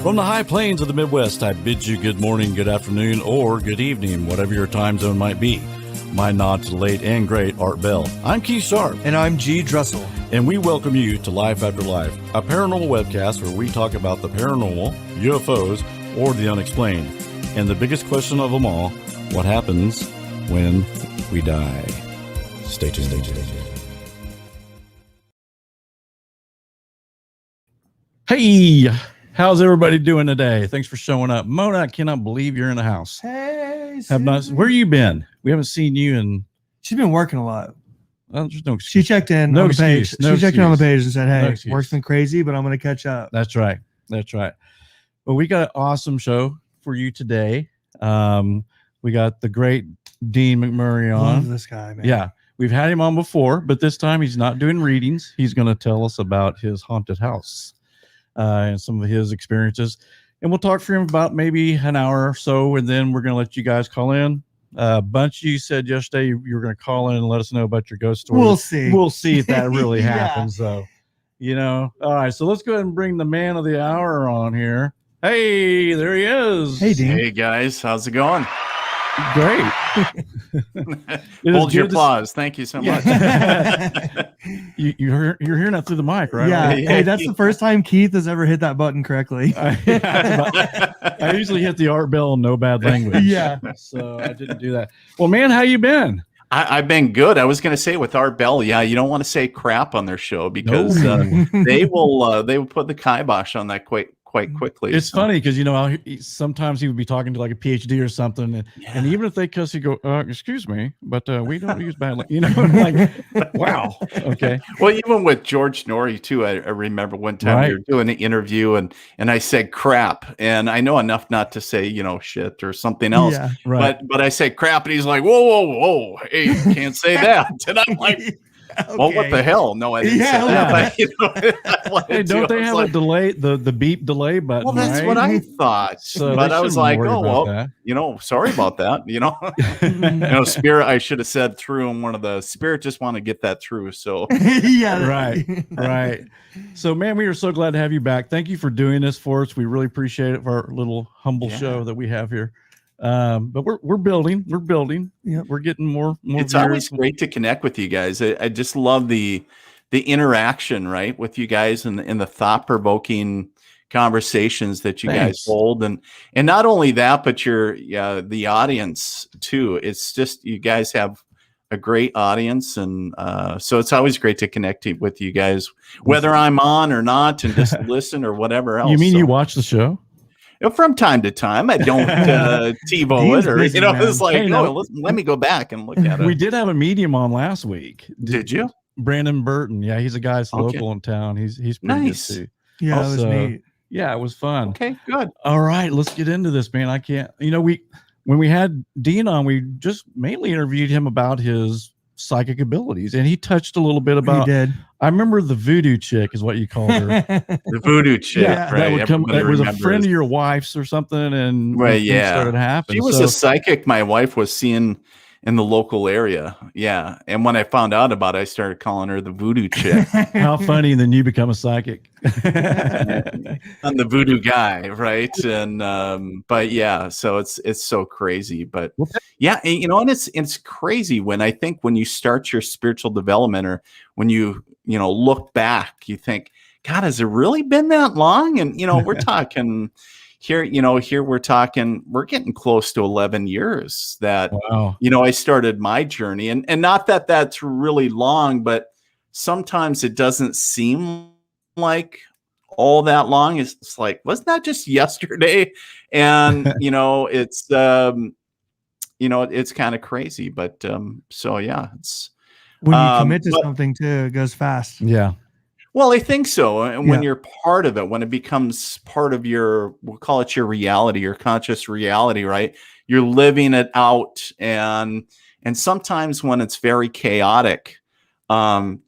From the high plains of the Midwest, I bid you good morning, good afternoon, or good evening, whatever your time zone might be. My nod to the late and great Art Bell. I'm Keith Sharp. And I'm G. Drussel. And we welcome you to Life After Life, a paranormal webcast where we talk about the paranormal, UFOs, or the unexplained. And the biggest question of them all, what happens when we die? Stay tuned. Hey! How's everybody doing today? Thanks for showing up. Mona, I cannot believe you're in the house. Hey, where you been? We haven't seen you in... She's been working a lot. Well, there's no excuse. She checked in on the page. She checked in on the page and said, hey, work's been crazy, but I'm going to catch up. That's right. Well, we got an awesome show for you today. We got the great Dean McMurray on. Love this guy, man. Yeah. We've had him on before, but this time he's not doing readings. He's going to tell us about his haunted house. And some of his experiences, and we'll talk for him about maybe an hour or so, and then we're going to let you guys call in. A bunch of you said yesterday you were going to call in and let us know about your ghost story. We'll see if that really happens. Yeah. So, all right, so let's go ahead and bring the man of the hour on here. Hey, there he is. Hey, Dean. Hey guys, how's it going? Great. Hold your applause. Thank you so much. You're hearing that through the mic, right? Yeah. Hey, that's the first time Keith has ever hit that button correctly. I usually hit the Art Bell, no bad language. Yeah. So I didn't do that. Well, man, how you been? I've been good. I was going to say with Art Bell, you don't want to say crap on their show because they will put the kibosh on that quite quickly. It's funny because sometimes he would be talking to like a PhD or something, and even if they cuss, he go, "Excuse me, but we don't use bad." Like, wow, okay. Well, even with George Norrie too, I remember one time we were doing an interview, and I said crap, and I know enough not to say shit or something else, but I said crap, and he's like, whoa, hey, you can't say that, and I'm like. Okay. Well, what the hell? No, I didn't say that. But, hey, don't they have a delay, the beep delay button? Well, that's what I thought. So but I was like, sorry about that. Spirit, I should have said through, and one of the Spirit just want to get that through. So right. So, man, we are so glad to have you back. Thank you for doing this for us. We really appreciate it for our little humble show that we have here. But we're building. Yeah, we're getting more. It's always great to connect with you guys. I just love the interaction, right, with you guys and the thought provoking conversations that you guys hold, and not only that, but the audience too. It's just you guys have a great audience, and so it's always great to connect with you guys, whether I'm on or not, and just listen or whatever else. You mean you watch the show? From time to time, I don't TiVo it, or it's like, let me go back and look at it. We did have a medium on last week. Did you? Brandon Burton. Yeah, he's a guy local in town. He's pretty nice. Good too. Yeah, it was neat. Yeah, it was fun. Okay, good. All right, let's get into this, man. I can't. When we had Dean on, we just mainly interviewed him about his psychic abilities, and he touched a little bit about. He did. I remember the voodoo chick is what you called her. The voodoo chick, right? That was a friend of your wife's or something, and started happening. She was a psychic my wife was seeing in the local area. Yeah, and when I found out about it, I started calling her the voodoo chick. How funny! Then you become a psychic. I'm the voodoo guy, right? And but yeah, so it's so crazy, but yeah, and it's crazy when you start your spiritual development, or when you look back, you think, God, has it really been that long? And we're talking here, we're getting close to 11 years that I started my journey, and not that that's really long, but sometimes it doesn't seem like all that long. It's like, wasn't that just yesterday? And it's it's kind of crazy, but so yeah, it's when you commit to something too, it goes fast. Yeah. Well, I think so. And when you're part of it, when it becomes part of we'll call it your reality, your conscious reality, right? You're living it out. And sometimes when it's very chaotic, time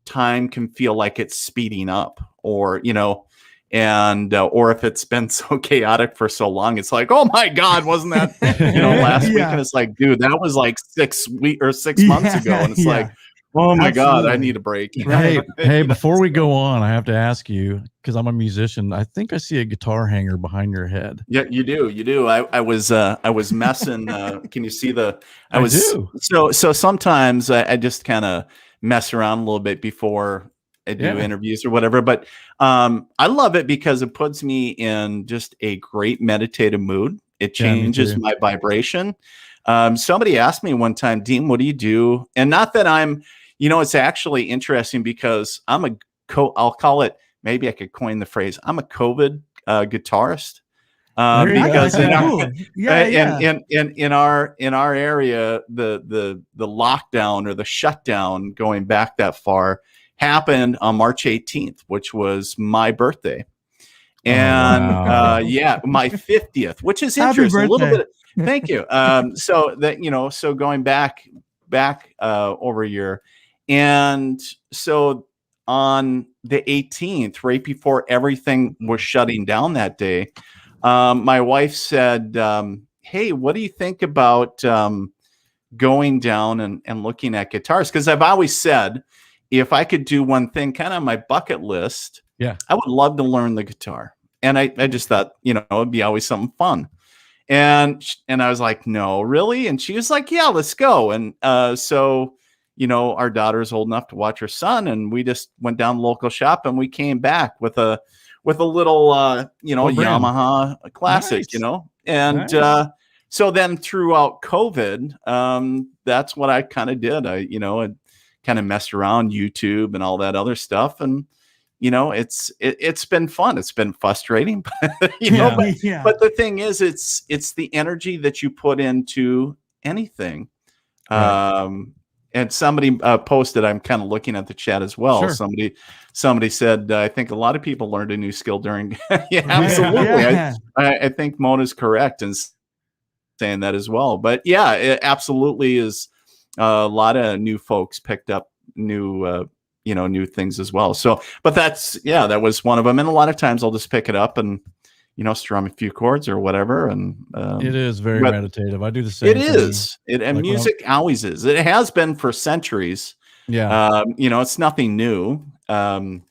can feel like it's speeding up, or, and or if it's been so chaotic for so long, it's like, oh my God, wasn't that last week? And it's like, dude, that was like 6 months ago, and it's like, oh my God, I need a break. Hey, before we go on, I have to ask you, because I'm a musician. I think I see a guitar hanger behind your head. Yeah, you do. I was messing. Can you see the? I do. So sometimes I just kind of mess around a little bit before I do interviews or whatever. But I love it because it puts me in just a great meditative mood. It changes my vibration. Somebody asked me one time, Dean, what do you do? And not that I'm, it's actually interesting because I'll call it, maybe I could coin the phrase, I'm a COVID guitarist. Because in our area, the lockdown or the shutdown, going back that far, happened on March 18th, which was my birthday. And my 50th, which is interesting. A little bit. Thank you. So that, so going back over a year. And so on the 18th, right before everything was shutting down that day, my wife said, hey, what do you think about going down and looking at guitars? Because I've always said, if I could do one thing kind of on my bucket list, I would love to learn the guitar. And I just thought, it'd be always something fun. And I was like, no, really? And she was like, yeah, let's go. And so, our daughter's old enough to watch her son. And we just went down the local shop and we came back with a little, Yamaha Classic, And so then throughout COVID, that's what I kind of did. I kind of messed around YouTube and all that other stuff. And, it's been fun. It's been frustrating, but the thing is, it's the energy that you put into anything. Right. And somebody posted, I'm kind of looking at the chat as well. Sure. Somebody said, I think a lot of people learned a new skill during. Absolutely. I think Mona's correct in saying that as well. But it absolutely is. A lot of new folks picked up new things as well. So, but that was one of them. And a lot of times I'll just pick it up and, strum a few chords or whatever. And it is very meditative. I do the same. It is. And music always is. It has been for centuries. Yeah. It's nothing new. And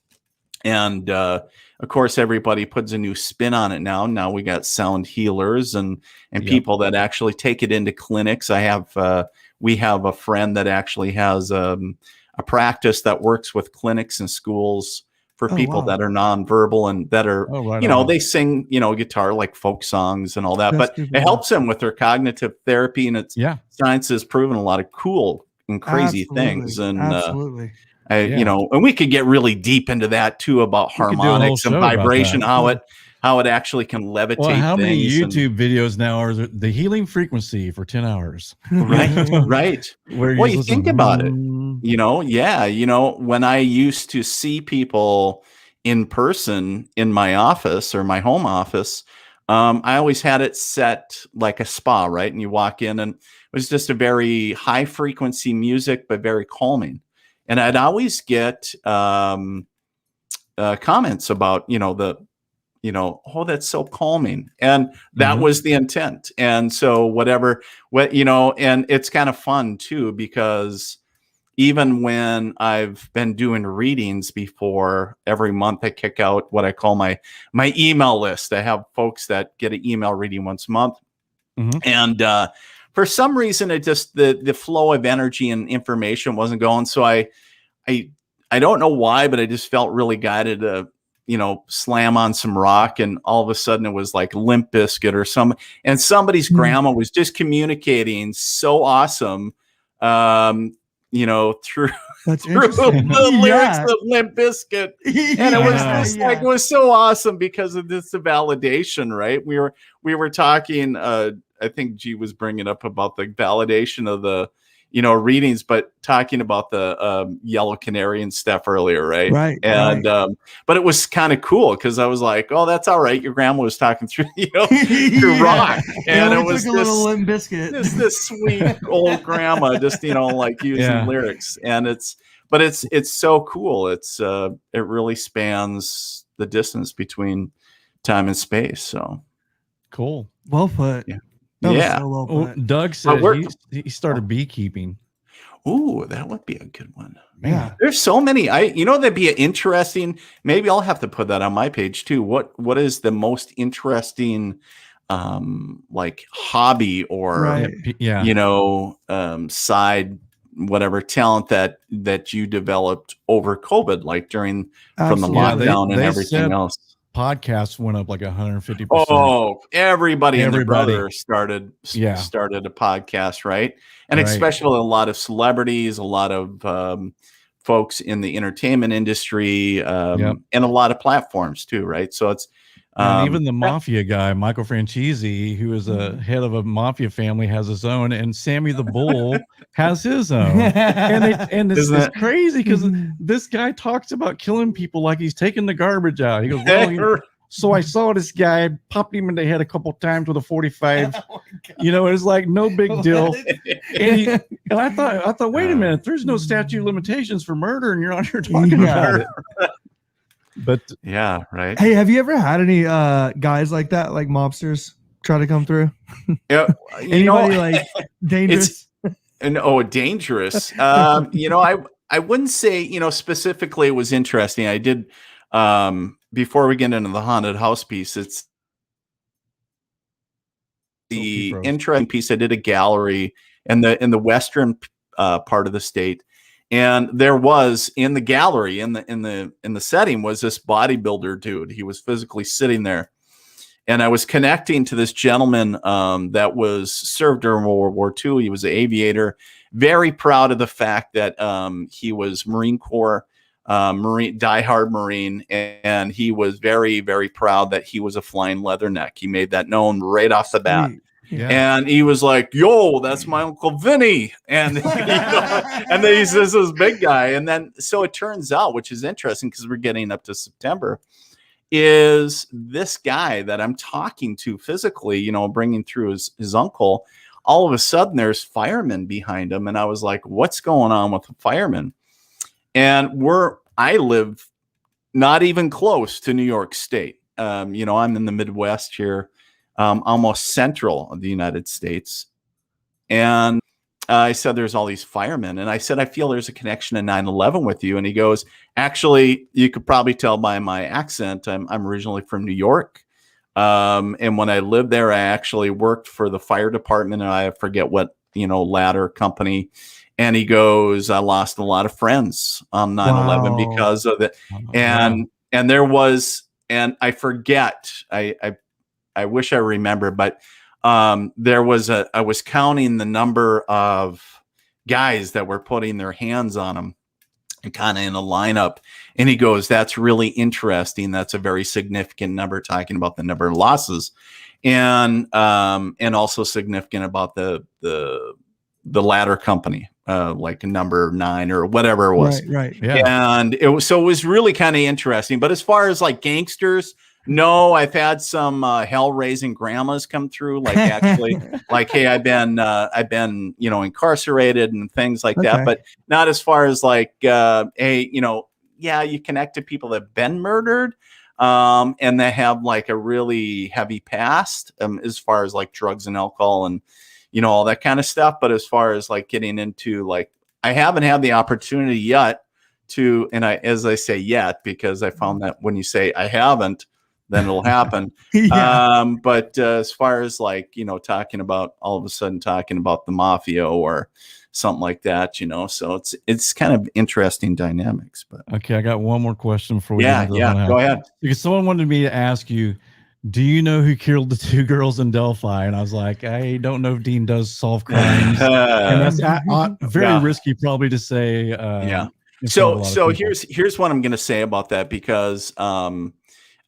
of course, everybody puts a new spin on it now. Now we got sound healers and people that actually take it into clinics. We have a friend that actually has a practice that works with clinics and schools for people that are nonverbal and that are, they sing, guitar, like folk songs and all that, but it helps them with their cognitive therapy. And science has proven a lot of cool and crazy things. And, and we could get really deep into that too, about harmonics and vibration, how it actually can levitate. Well, how many YouTube videos now are the healing frequency for 10 hours? Right. Well, you think about it, when I used to see people in person in my office or my home office, I always had it set like a spa, right? And you walk in and it was just a very high frequency music, but very calming. And I'd always get comments about, oh, that's so calming. And that was the intent. And so and it's kind of fun too, because even when I've been doing readings before, every month I kick out what I call my email list. I have folks that get an email reading once a month. And for some reason, it just, the flow of energy and information wasn't going. So I don't know why, but I just felt really guided to, slam on some rock, and all of a sudden it was like Limp Bizkit or somebody's grandma was just communicating so awesome, through the lyrics of Limp Bizkit. And it was just it was so awesome because of this validation, right? We were talking, I think G was bringing up about the validation of the, readings, but talking about the Yellow Canary and stuff earlier, right? Right. And but it was kind of cool because I was like, oh, that's all right. Your grandma was talking through, through rock, and it was a little Limp Bizkit. This sweet old grandma, just like using lyrics, and but it's so cool. It really spans the distance between time and space. So cool. Well put. Yeah. That was Yeah. so well Oh, put. Doug said he started beekeeping. Ooh, that would be a good one. Yeah. There's so many. That'd be interesting. Maybe I'll have to put that on my page too. What is the most interesting like hobby or Right. side whatever talent that you developed over COVID, like from the Absolutely. lockdown and they everything said else. Podcasts went up like 150%. Oh, everybody and their brother started a podcast, right? And especially a lot of celebrities, a lot of folks in the entertainment industry, and a lot of platforms too, right? So it's and even the mafia guy, Michael Franchese, who is a head of a mafia family, has his own, and Sammy the Bull has his own. And it's crazy because this guy talks about killing people like he's taking the garbage out. He goes, well, so I saw this guy, popped him in the head a couple times with a 45. It's like no big deal. And I thought, wait a minute, there's no statute of limitations for murder, and you're on here talking about it. But yeah, right. Hey, have you ever had any guys like that, like mobsters, try to come through? Yeah, anybody like dangerous? Dangerous. I wouldn't say specifically it was interesting. I did before we get into the haunted house piece. It's the interesting piece. I did a gallery in the western part of the state. And there was in the gallery, in the setting, was this bodybuilder dude. He was physically sitting there, and I was connecting to this gentleman that was served during World War II. He was an aviator, very proud of the fact that he was Marine Corps, diehard Marine, and he was very, very proud that he was a flying leatherneck. He made that known right off the bat. Yeah. And he was like, yo, that's my Uncle Vinny. And, and then he's this big guy. And then, so it turns out, which is interesting because we're getting up to September, is this guy that I'm talking to physically, bringing through his uncle, all of a sudden there's firemen behind him. And I was like, what's going on with the firemen? And I live not even close to New York State. I'm in the Midwest here. Almost central of the United States. And I said, there's all these firemen. And I said, I feel there's a connection to 9/11 with you. And he goes, actually, you could probably tell by my accent, I'm originally from New York. And when I lived there, I actually worked for the fire department, and I forget what, ladder company. And he goes, I lost a lot of friends on 9/11 because of it. And there was, and I forget, I wish I remember, but I was counting the number of guys that were putting their hands on him and kind of in a lineup. And he goes, that's really interesting. That's a very significant number, talking about the number of losses, and also significant about the ladder company, like number 9 or whatever it was. Right. Yeah. And it was really kind of interesting. But as far as like gangsters, no, I've had some hell-raising grandmas come through, like actually, like, hey, I've been incarcerated and things like that, but not as far as like, hey, you connect to people that have been murdered, and that have like a really heavy past, as far as like drugs and alcohol and all that kind of stuff. But as far as like getting into like, I haven't had the opportunity yet to, and as I say yet, because I found that when you say I haven't, then it'll happen. But as far as like, talking about all of a sudden talking about the mafia or something like that, so it's kind of interesting dynamics. But okay, I got one more question for you. Go ahead. Because someone wanted me to ask you, do you know who killed the 2 girls in Delphi? And I was like, I don't know if Dean does solve crimes. And that's very risky probably to say. So here's what I'm going to say about that, because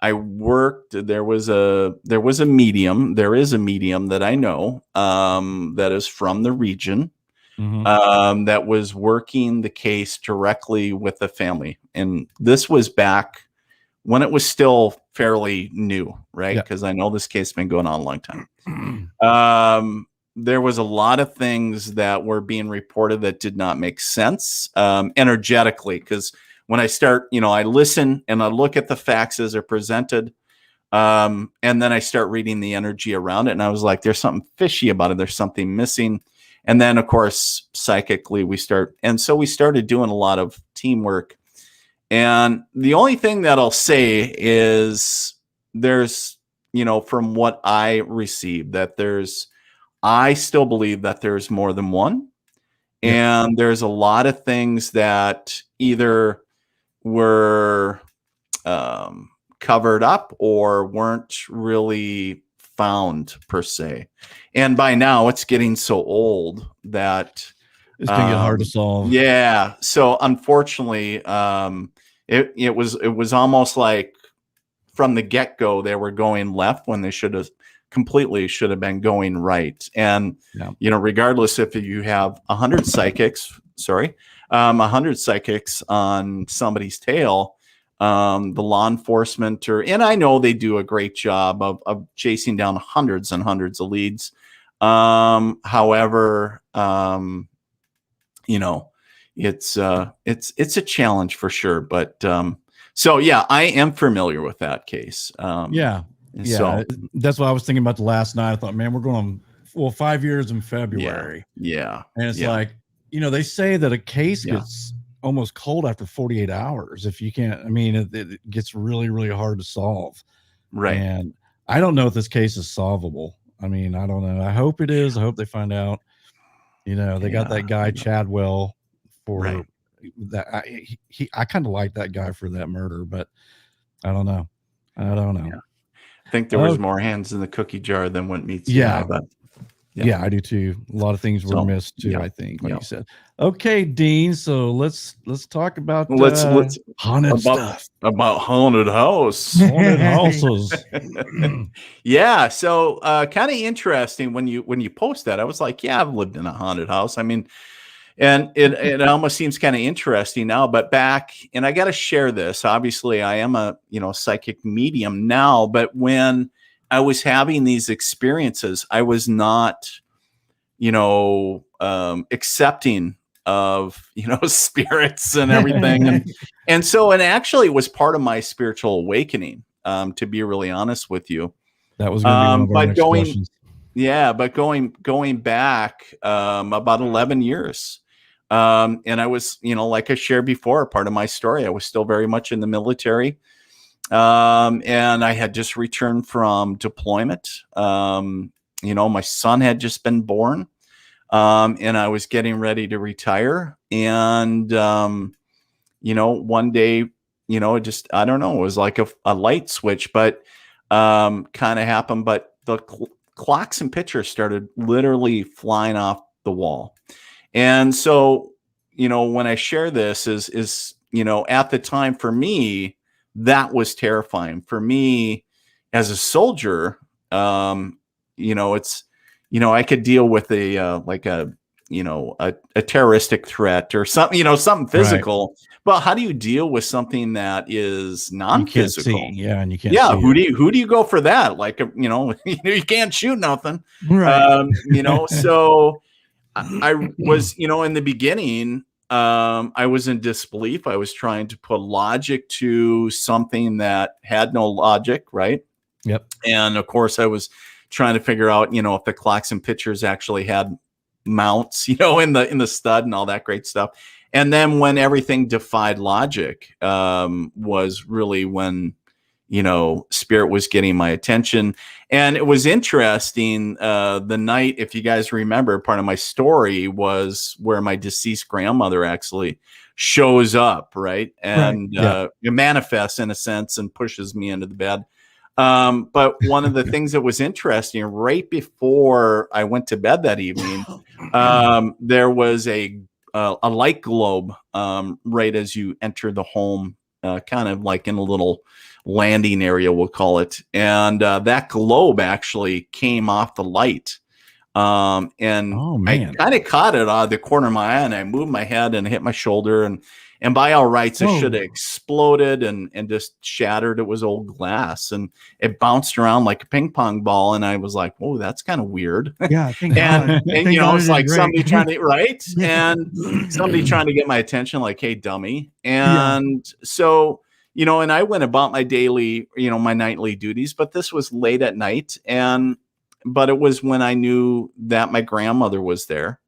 I worked, there is a medium that I know that is from the region, that was working the case directly with the family. And this was back when it was still fairly new, right? Because I know this case has been going on a long time. there was a lot of things that were being reported that did not make sense energetically. Because when I start, I listen and I look at the facts as they're presented. And then I start reading the energy around it. And I was like, there's something fishy about it. There's something missing. And then, of course, psychically we started doing a lot of teamwork. And the only thing that I'll say is there's, from what I received, I still believe that there's more than one. Yeah. And there's a lot of things that either were covered up or weren't really found per se. And by now it's getting so old that it's gonna get hard to solve. Yeah. So unfortunately, it was almost like from the get-go they were going left when they should have been going right. And regardless if you have 100 psychics on somebody's tail, the law enforcement and I know they do a great job of chasing down hundreds and hundreds of leads. However, it's a challenge for sure. But so yeah, I am familiar with that case. So that's what I was thinking about the last night. I thought, man, we're going on 5 years in February. Yeah. And it's like, they say that a case gets almost cold after 48 hours. If you can't, it gets really, really hard to solve. Right. And I don't know if this case is solvable. I don't know. I hope it is. I hope they find out, they got that guy Chadwell for that. I kind of like that guy for that murder, but I don't know. Yeah. I think there was more hands in the cookie jar than what meets the eye, but yeah, I do too. A lot of things were missed too. I think, like you said. Okay, Dean. So let's talk about haunted stuff. About haunted house, haunted houses. Yeah. So kind of interesting when you post that. I was like, yeah, I've lived in a haunted house. And it almost seems kind of interesting now, but back, and I got to share this. Obviously, I am a psychic medium now, but when I was having these experiences, I was not, accepting of spirits and everything, and so it actually was part of my spiritual awakening. To be really honest with you, that was going to be one of our next questions. Yeah, but going back about 11 years. And I was, like I shared before, part of my story, I was still very much in the military. And I had just returned from deployment. My son had just been born. And I was getting ready to retire. And, one day, I don't know, it was like a light switch, but kind of happened. But the clocks and pictures started literally flying off the wall. And so, when I share this is at the time for me, that was terrifying for me as a soldier. It's, I could deal with a terroristic threat or something, something physical, right. But how do you deal with something that is non-physical? And you can't. Yeah. Who do you go for that? Like, you can't shoot nothing. Right. So I was, in the beginning, I was in disbelief. I was trying to put logic to something that had no logic, right? Yep. And of course, I was trying to figure out, if the clocks and pictures actually had mounts, in the stud and all that great stuff. And then when everything defied logic, was really when spirit was getting my attention. And it was interesting. The night, if you guys remember, part of my story was where my deceased grandmother actually shows up, right? And it manifests in a sense and pushes me into the bed. But one of the things that was interesting, right before I went to bed that evening, there was a light globe right as you enter the home, kind of like in a little landing area, we'll call it. And that globe actually came off the light And Oh, I man. kind of caught it out of the corner of my eye, and I moved my head and hit my shoulder, and by all rights, it should have exploded and just shattered. It was old glass, and it bounced around like a ping pong ball. And I was like, "Oh, that's kind of weird." Yeah, thank God. and Thank you know, God it's it like didn't somebody break. trying to right, and somebody trying to get my attention, like, "Hey, dummy!" And so, you know, and I went about my daily, you know, my nightly duties, but this was late at night, but it was when I knew that my grandmother was there.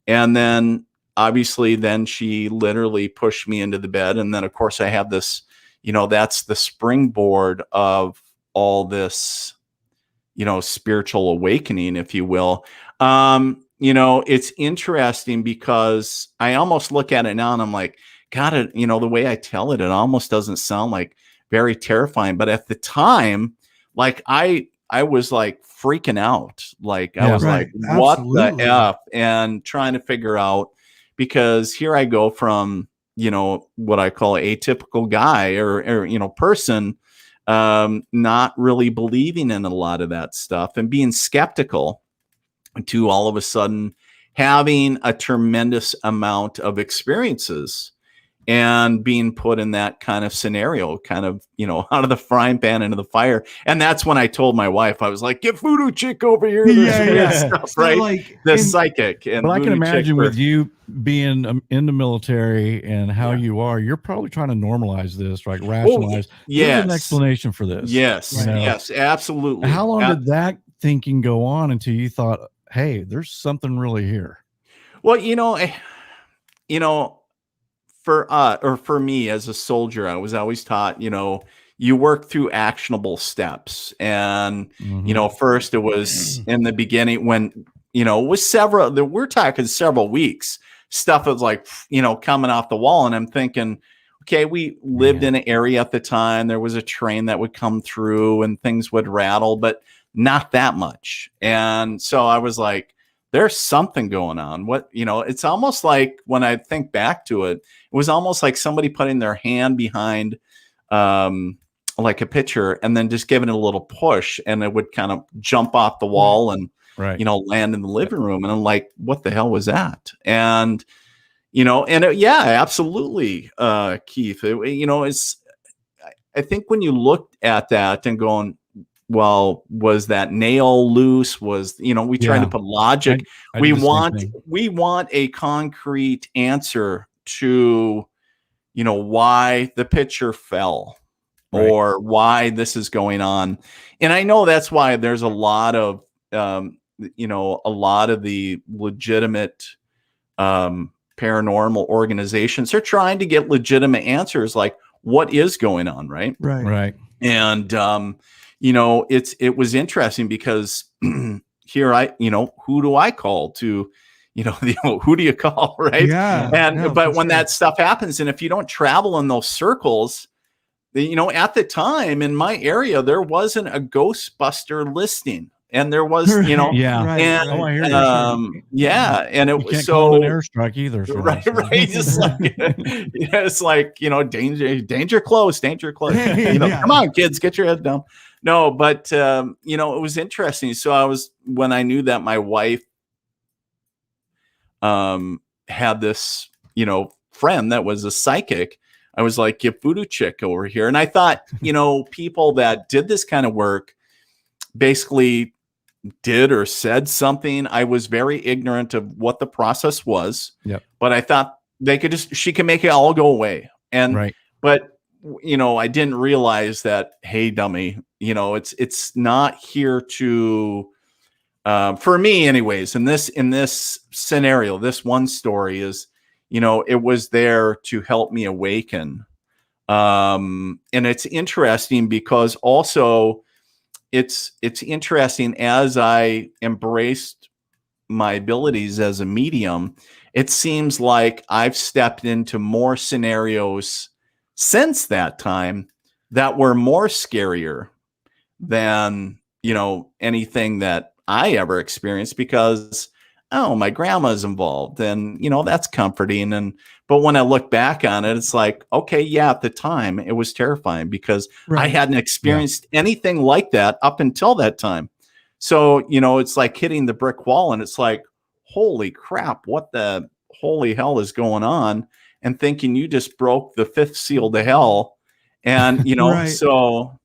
And then obviously then she literally pushed me into the bed. And then of course I have this, you know, that's the springboard of all this, you know, spiritual awakening, if you will. You know, it's interesting because I almost look at it now and I'm like, God, it, you know, the way I tell it, it almost doesn't sound like very terrifying. But at the time, like I was like freaking out. Like I was like, what the F? And trying to figure out, because here I go from, you know, what I call a atypical guy or you know, person, not really believing in a lot of that stuff and being skeptical, to all of a sudden having a tremendous amount of experiences and being put in that kind of scenario, kind of, you know, out of the frying pan into the fire. And that's when I told my wife, I was like, get Voodoo Chick over here. Stuff, so right? Like, the psychic. And but I can imagine with you being in the military and how you are, you're probably trying to normalize this, like rationalize. There's an explanation for this. Yes. You know? Yes, absolutely. How long did that thinking go on until you thought, hey, there's something really here? Well, you know, for me as a soldier, I was always taught, you know, you work through actionable steps. And, you know, first it was in the beginning when, you know, it was we're talking several weeks, stuff was like, you know, coming off the wall. And I'm thinking, okay, we lived in an area at the time. There was a train that would come through and things would rattle, but not that much. And so I was like, there's something going on. What, you know, it's almost like when I think back to it, it was almost like somebody putting their hand behind like a picture and then just giving it a little push and it would kind of jump off the wall and, you know, land in the living room. And I'm like, what the hell was that? And, you know, and yeah, absolutely, Keith, you know, I think when you looked at that and going, well, was that nail loose? Was, you know, we try to put logic. We want a concrete answer to, you know, why the picture fell or why this is going on. And I know that's why there's a lot of, you know, a lot of the legitimate paranormal organizations are trying to get legitimate answers, like what is going on, right? Right. And you know, it was interesting because here you know, who do I call to, you know, who do you call, right? Yeah. But when that stuff happens, and if you don't travel in those circles, you know, at the time in my area, there wasn't a Ghostbuster listing. And there was, you know, and it was so an airstrike either. So right. Just like, it's like, you know, danger close. You know, come on, kids, get your head down. No, but you know, it was interesting. So when I knew that my wife had this, you know, friend that was a psychic, I was like, get Voodoo Chick over here. And I thought, you know, people that did this kind of work basically did or said something. I was very ignorant of what the process was, but I thought she can make it all go away. And, but, you know, I didn't realize that, hey, dummy, you know, it's not here to, for me anyways, in this scenario, this one story is, you know, it was there to help me awaken. And it's interesting because also, it's interesting as I embraced my abilities as a medium, it seems like I've stepped into more scenarios since that time that were more scarier than, you know, anything that I ever experienced because, oh, my grandma's involved and, you know, that's comforting. But when I look back on it, it's like, okay, yeah, at the time it was terrifying because I hadn't experienced anything like that up until that time. So, it's like hitting the brick wall, and it's like, holy crap, what the holy hell is going on? And thinking you just broke the fifth seal to hell. And, Right. so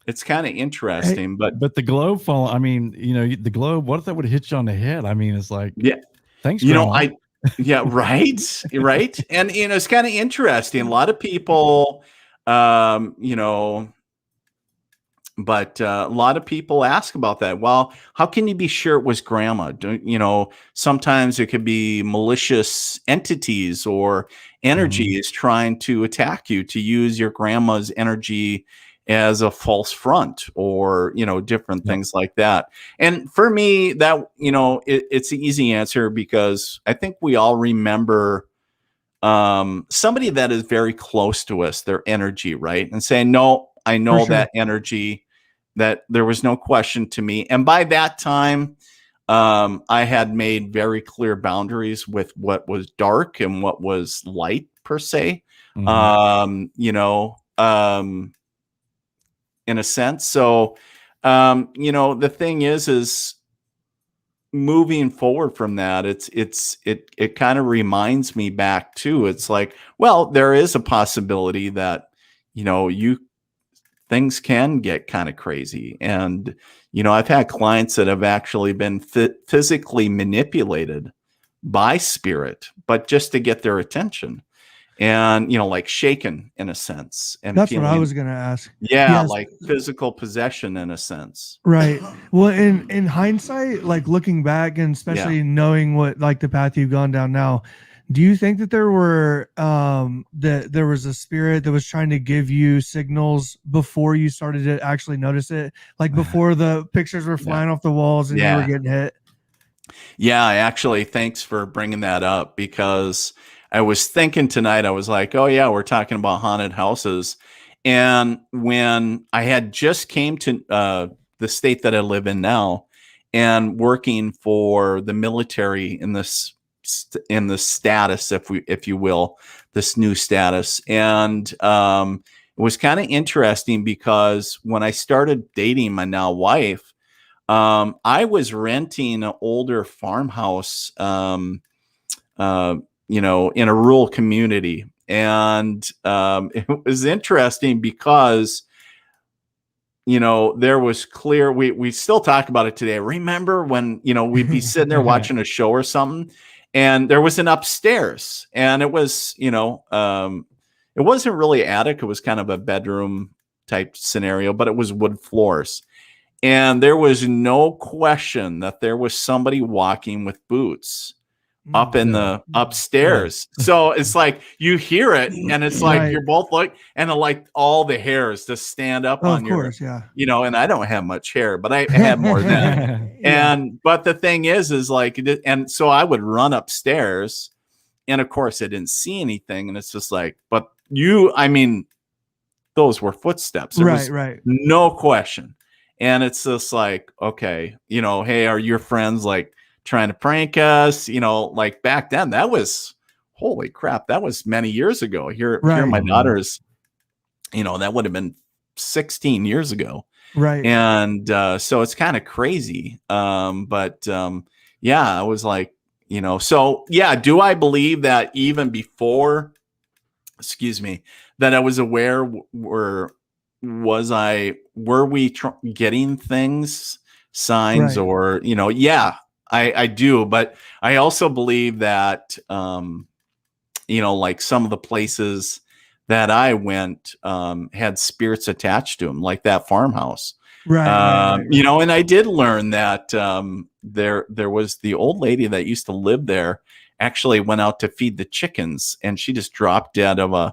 it's kind of interesting, but the globe fall. I mean, the globe, what if that would hit you on the head? I mean, it's like, yeah, thanks. Yeah, right. Right. And, it's kind of interesting. A lot of people, but a lot of people ask about that. Well, how can you be sure it was grandma? Sometimes it could be malicious entities or energies trying to attack you, to use your grandma's energy as a false front, or, different things like that. And for me, that, it's an easy answer, because I think we all remember somebody that is very close to us, their energy, right? And saying, no, I know that energy, that there was no question to me. And by that time, I had made very clear boundaries with what was dark and what was light, per se, in a sense. So, the thing is moving forward from that, it kind of reminds me back to, it's like, well, there is a possibility that, things can get kind of crazy. And, I've had clients that have actually been physically manipulated by spirit, but just to get their attention, and, like shaken in a sense. And that's what I was going to ask. Yeah. Yes. Like physical possession in a sense. Right. Well, in hindsight, like looking back, and especially knowing what, like, the path you've gone down now, do you think that there were that there was a spirit that was trying to give you signals before you started to actually notice it, like before the pictures were flying off the walls and you were getting hit? Yeah, actually, thanks for bringing that up, because I was thinking tonight, I was like, oh yeah, we're talking about haunted houses. And when I had just came to the state that I live in now, and working for the military in this status, if you will, this new status. And it was kind of interesting, because when I started dating my now wife, I was renting an older farmhouse, in a rural community. And it was interesting because, there was clear, we still talk about it today. Remember when, we'd be sitting there watching a show or something, and there was an upstairs, and it was, it wasn't really attic. It was kind of a bedroom type scenario, but it was wood floors. And there was no question that there was somebody walking with boots up in the upstairs. So it's like you hear it, and it's like you're both like, and like all the hairs just stand up on your, and I don't have much hair, but I had more then. And but the thing is like, and so I would run upstairs, and of course I didn't see anything, and it's just like, but those were footsteps. There was no question. And it's just like, okay, hey, are your friends like trying to prank us? Like back then, that was, holy crap, that was many years ago. Here my daughter's, that would have been 16 years ago. Right. And so it's kind of crazy. But I was like, so yeah, do I believe that even before, that I was aware, were we getting things, signs, or, I do. But I also believe that, like some of the places that I went, had spirits attached to them, like that farmhouse. Right. And I did learn that, there was the old lady that used to live there, actually went out to feed the chickens, and she just dropped dead of a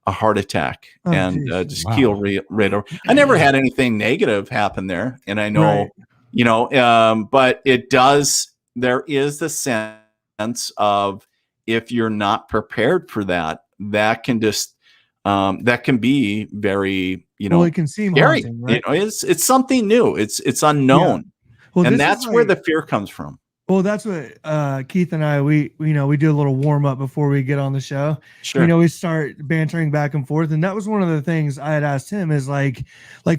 heart attack, and just keeled right over. I never had anything negative happen there. And I know, but there is the sense of, if you're not prepared for that, that can just, that can be very, it can seem scary. Haunting, right? It's something new. It's unknown. Yeah. Well, and that's where the fear comes from. Well, that's what Keith and I, we do a little warm up before we get on the show. Sure. We start bantering back and forth. And that was one of the things I had asked him, is like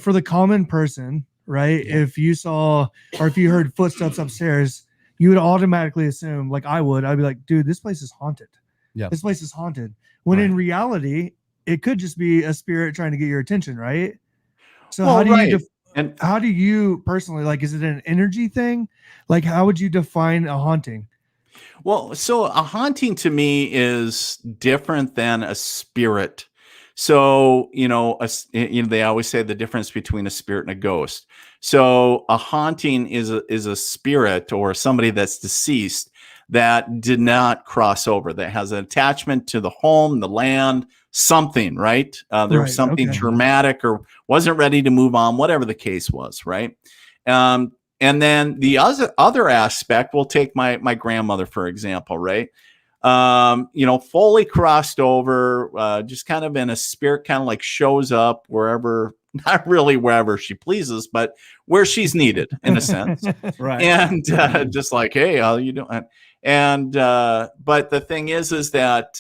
for the common person, right? If you saw or if you heard footsteps upstairs, you would automatically assume, like I'd be like, dude, this place is haunted. Yeah. This place is haunted. When in reality, it could just be a spirit trying to get your attention, right? So how do you personally, like, is it an energy thing? Like, how would you define a haunting? Well, so a haunting to me is different than a spirit. So, they always say the difference between a spirit and a ghost. So a haunting is a spirit or somebody that's deceased that did not cross over, that has an attachment to the home, the land, something, right? There was something traumatic or wasn't ready to move on, whatever the case was, right? And then the other aspect, we'll take my grandmother, for example, right? Fully crossed over, just kind of in a spirit, kind of like shows up wherever, not really wherever she pleases, but where she's needed in a sense. Right. And just like, hey, how you doing? And but the thing is that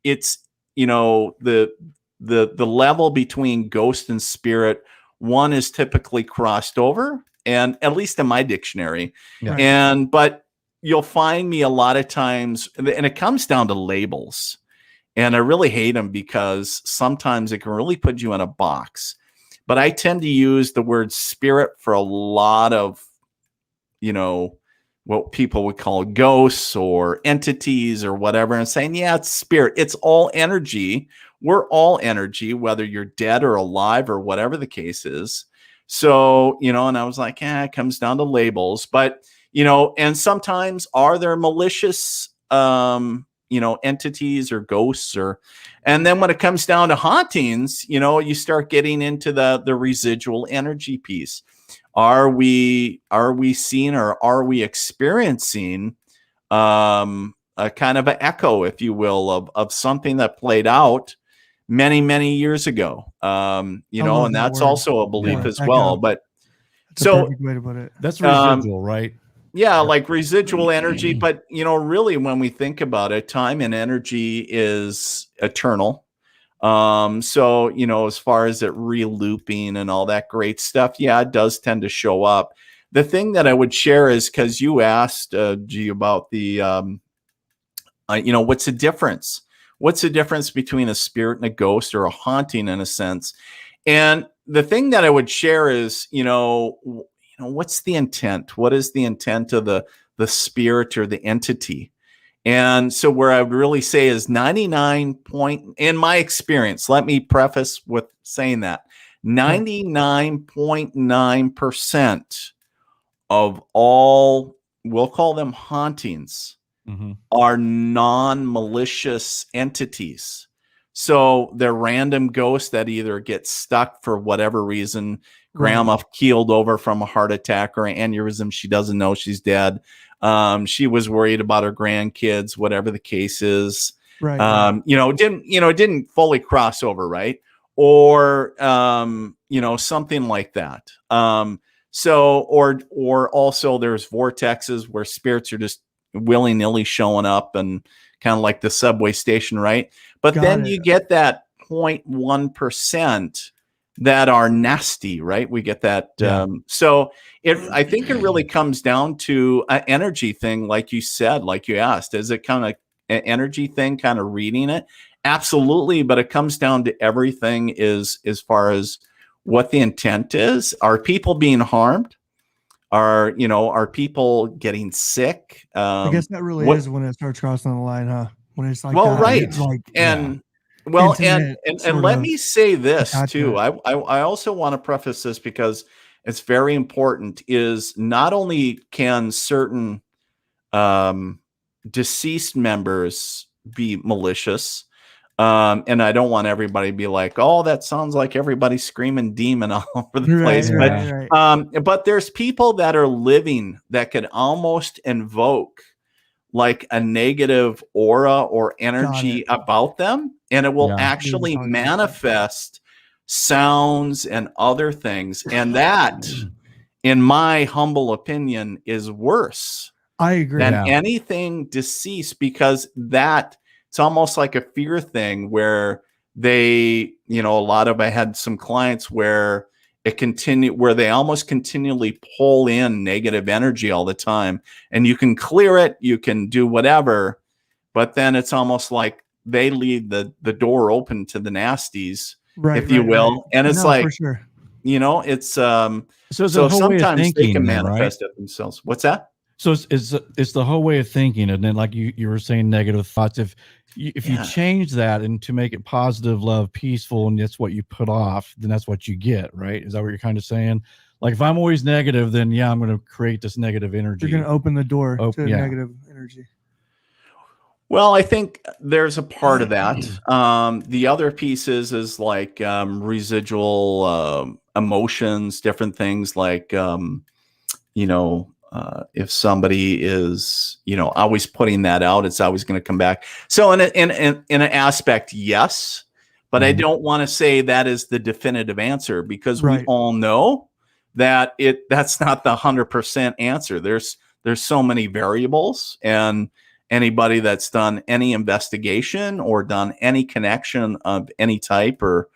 it's, the level between ghost and spirit, one is typically crossed over, and at least in my dictionary. Yeah. But you'll find me a lot of times, and it comes down to labels. And I really hate them because sometimes it can really put you in a box. But I tend to use the word spirit for a lot of, what people would call ghosts or entities or whatever, and saying, yeah, it's spirit. It's all energy. We're all energy, whether you're dead or alive or whatever the case is. So, and I was like, it comes down to labels. But, and sometimes are there malicious, entities or ghosts and then when it comes down to hauntings, you start getting into the residual energy piece. Are we seeing or are we experiencing a kind of an echo, if you will, of something that played out many, many years ago? And that's word. also a belief as Echo. well. But That's a perfect way to put it. That's residual, right? Yeah, like residual energy. But, really, when we think about it, time and energy is eternal. So, as far as it re-looping and all that great stuff, yeah, it does tend to show up. The thing that I would share is, because you asked, G, about the, what's the difference? What's the difference between a spirit and a ghost, or a haunting in a sense? And the thing that I would share is, what's the intent? What is the intent of the spirit or the entity? And so where I would really say is 99 point, in my experience, let me preface with saying that 99.9% of all, we'll call them hauntings, are non-malicious entities. So they're random ghosts that either get stuck for whatever reason. Grandma keeled over from a heart attack or an aneurysm. She doesn't know she's dead. She was worried about her grandkids, whatever the case is. Didn't fully cross over, right? Or something like that. Or also there's vortexes where spirits are just willy-nilly showing up, and kind of like the subway station, right? But then you get that 0.1% that are nasty, right? We get that. So I think it really comes down to an energy thing, like you said, like you asked. Is it kind of an energy thing, kind of reading it? Absolutely. But it comes down to everything is as far as what the intent is. Are people being harmed? Are people getting sick? I guess that really is when it starts crossing the line, huh? When it's like, and let me say this too. I also want to preface this because it's very important. Is not only can certain deceased members be malicious, and I don't want everybody to be like, oh, that sounds like everybody screaming demon all over the place. But there's people that are living that could almost invoke like a negative aura or energy about them, and it will actually manifest sounds and other things. And that, in my humble opinion, is worse. I agree. Than anything deceased, because that it's almost like a fear thing where they, I had some clients where where they almost continually pull in negative energy all the time, and you can clear it, you can do whatever, but then it's almost like they leave the door open to the nasties, if you will. And it's like, for sure. It's So it's so a whole way of sometimes they thinking, can then, right? manifest it themselves. What's that? So it's the whole way of thinking, and then like you were saying, negative thoughts. If you change that and to make it positive, love, peaceful, and that's what you put off, then that's what you get, right? Is that what you're kind of saying? Like if I'm always negative, then I'm going to create this negative energy. You're going to open the door to negative energy. Well, I think there's a part of that. The other piece is like residual emotions, different things like, if somebody is, always putting that out, it's always going to come back. So in an aspect, yes, but I don't want to say that is the definitive answer, because we all know that that's not the 100% answer. There's so many variables, and anybody that's done any investigation or done any connection of any type or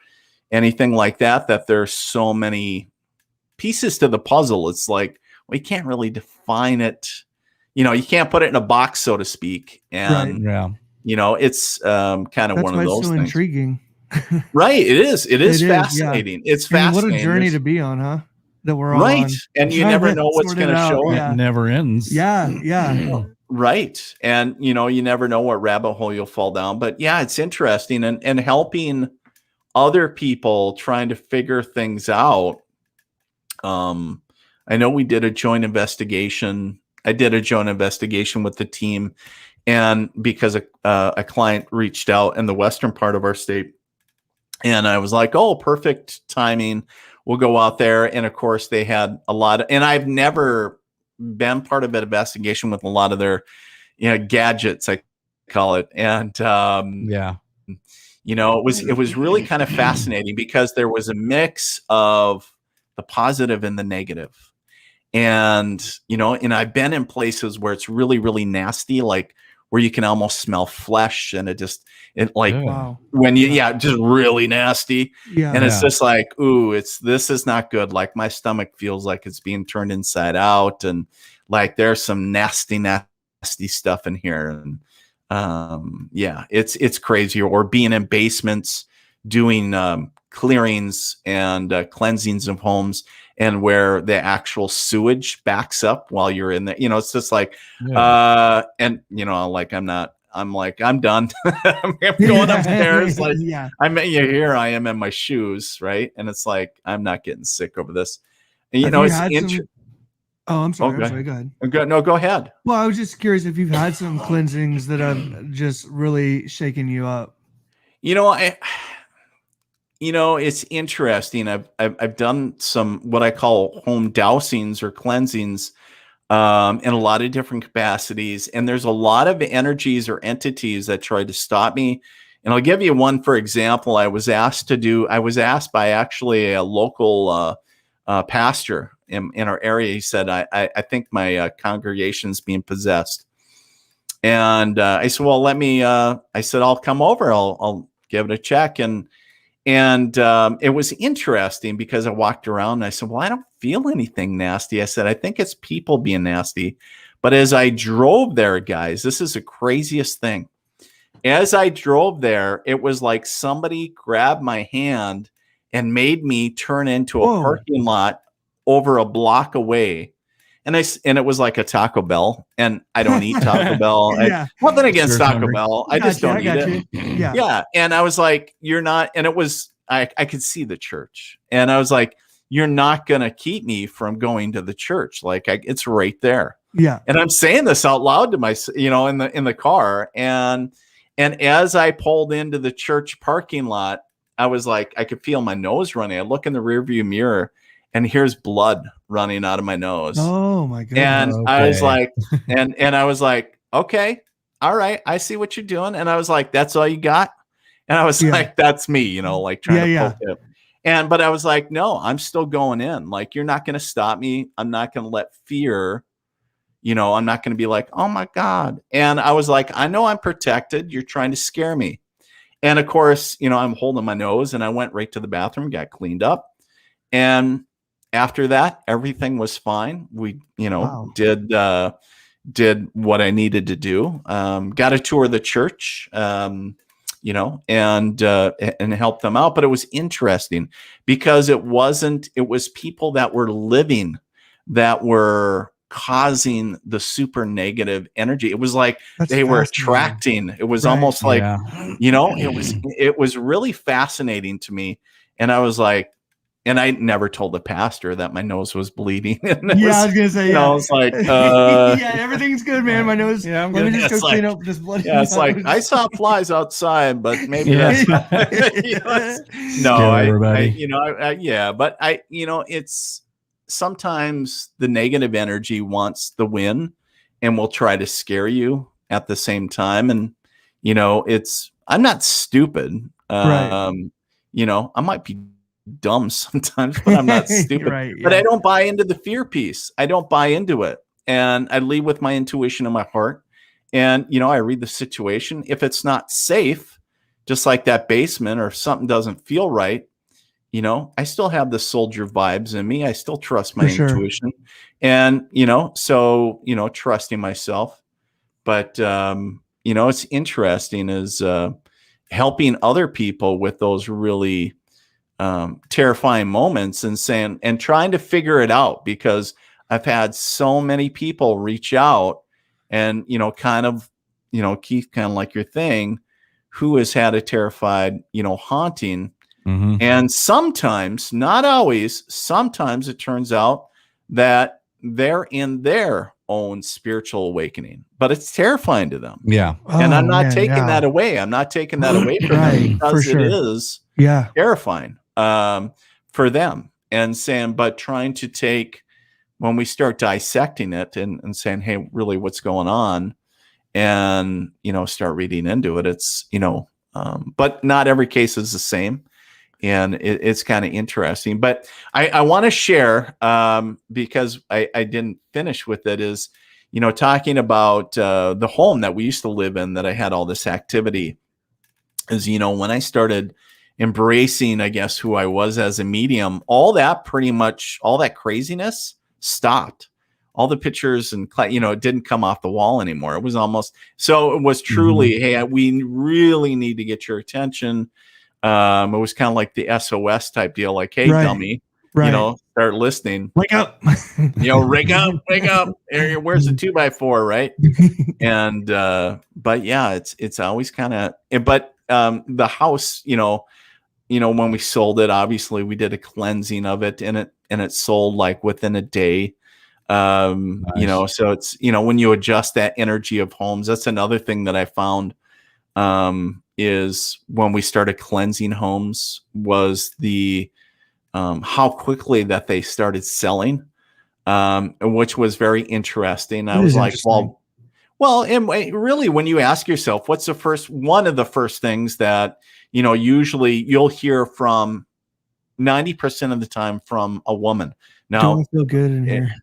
anything like that there's so many pieces to the puzzle. It's like, we can't really define it. You can't put it in a box, so to speak. And, it's kind of one of those so things. Intriguing. Right. It is fascinating. Yeah. It's fascinating. What a journey to be on, huh? That we're all right. On. And you never know what's going to show up. It never ends. Yeah. Right. And, you never know what rabbit hole you'll fall down. But yeah, it's interesting. And helping other people trying to figure things out. I know we did a joint investigation. I did a joint investigation with the team, and because a client reached out in the western part of our state, and I was like, oh, perfect timing. We'll go out there. And of course they had a lot of, and I've never been part of an investigation with a lot of their, gadgets, I call it. And, it was really kind of fascinating, because there was a mix of the positive and the negative. And, and I've been in places where it's really, really nasty, like where you can almost smell flesh, and just really nasty. Yeah. And it's just like, ooh, this is not good. Like my stomach feels like it's being turned inside out. And like, there's some nasty stuff in here. And, it's crazy. Or being in basements, doing, clearings and cleansings of homes, and where the actual sewage backs up while you're in there. It's just like, and like, I'm done. I'm going upstairs. Like, here I am in my shoes. Right. And it's like, I'm not getting sick over this. And, I'm sorry. Go ahead. No, go ahead. Well, I was just curious if you've had some cleansings that have just really shaken you up. It's interesting. I've done some what I call home dousings or cleansings in a lot of different capacities. And there's a lot of energies or entities that try to stop me. And I'll give you one, for example. I was asked by actually a local pastor in our area. He said, I think my congregation's being possessed. And I said, well, I'll come over. I'll give it a check. And it was interesting, because I walked around and I said, well, I don't feel anything nasty. I said, I think it's people being nasty. But as I drove there, guys, this is the craziest thing. As I drove there, it was like somebody grabbed my hand and made me turn into a parking lot over a block away. And it was like a Taco Bell, and I don't eat Taco Bell. Nothing against Taco Bell. I just don't eat it. Yeah. And I was like, you're not, and it was, I could see the church, and I was like, you're not going to keep me from going to the church. Like it's right there. Yeah. And I'm saying this out loud to my, in the car. And as I pulled into the church parking lot, I was like, I could feel my nose running. I look in the rearview mirror, and here's blood running out of my nose. Oh my God. And I was like, and I was like, okay, all right, I see what you're doing. And I was like, that's all you got? And I was like, that's me, like trying to poke it. But I was like, no, I'm still going in. Like, you're not going to stop me. I'm not going to let fear, I'm not going to be like, oh my God. And I was like, I know I'm protected. You're trying to scare me. And of course, I'm holding my nose, and I went right to the bathroom, got cleaned up. And after that, everything was fine. We, Wow. did what I needed to do. Got a tour of the church, and helped them out. But it was interesting because it was people that were living that were causing the super negative energy. It was like That's they were fascinating. attracting. It was Right. almost like, Yeah. it was really fascinating to me. And I was like, and I never told the pastor that my nose was bleeding. And it I was gonna say, I was like, yeah, everything's good, man. My nose. Yeah, I'm Let me good. just It's go clean like- up this bloody. yeah, it's like nose. I saw flies outside, but maybe Yeah. that's no, Scare everybody. but it's sometimes the negative energy wants the win and will try to scare you at the same time. And I'm not stupid. Right. I might be dumb sometimes, but I'm not stupid. Right, But yeah. I don't buy into the fear piece. I don't buy into it. And I lead with my intuition and my heart. And, I read the situation. If it's not safe, just like that basement, or if something doesn't feel right, I still have the soldier vibes in me. I still trust my For sure. intuition. And, trusting myself. But, it's interesting is helping other people with those really terrifying moments and trying to figure it out, because I've had so many people reach out and, Keith, kind of like your thing, who has had a terrified, haunting. Mhm. And sometimes, not always, sometimes it turns out that they're in their own spiritual awakening, but it's terrifying to them. Yeah. And Oh, I'm not man, taking yeah. that away. I'm not taking that away from Right, them, because for sure. it is Yeah. terrifying for them. And saying, but trying to take, when we start dissecting it and saying, hey, really, what's going on? And, start reading into it. It's, but not every case is the same. And it's kind of interesting. But I want to share, because I didn't finish with it, is, talking about the home that we used to live in that I had all this activity, is, when I started embracing, I guess, who I was as a medium, all that craziness stopped. All the pictures and, it didn't come off the wall anymore. It was almost, so it was truly, hey, we really need to get your attention. It was kind of like the SOS type deal, like, hey, Right. dummy, Right. start listening. Wake up. Wake up. Where's the 2x4, right? And but yeah, it's always kind of, but the house, when we sold it, obviously we did a cleansing of it, and it sold like within a day. Nice. So it's, when you adjust that energy of homes, that's another thing that I found, is when we started cleansing homes, was the how quickly that they started selling, which was very interesting. I That was is like, interesting. well, and really, when you ask yourself, what's one of the first things that, usually you'll hear from 90% of the time from a woman. Now, Don't feel good in here.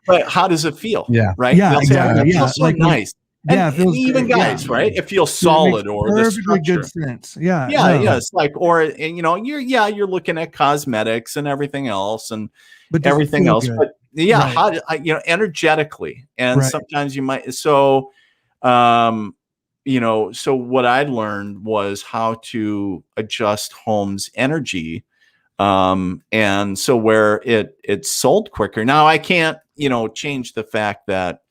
but how does it feel? Yeah. Right. Yeah, They'll say, exactly. it Yeah, feels so like, nice. yeah, And it feels even great. guys, Yeah. right? It feels It solid, makes or the perfectly structure. good sense. Yeah. Yeah, no. yeah. It's like, you're looking at cosmetics and everything else, and But does it everything feel else. good? But yeah, Right. energetically, and Right. sometimes you might. So, so what I learned was how to adjust home's energy, and so where it sold quicker. Now I can't, change the fact that,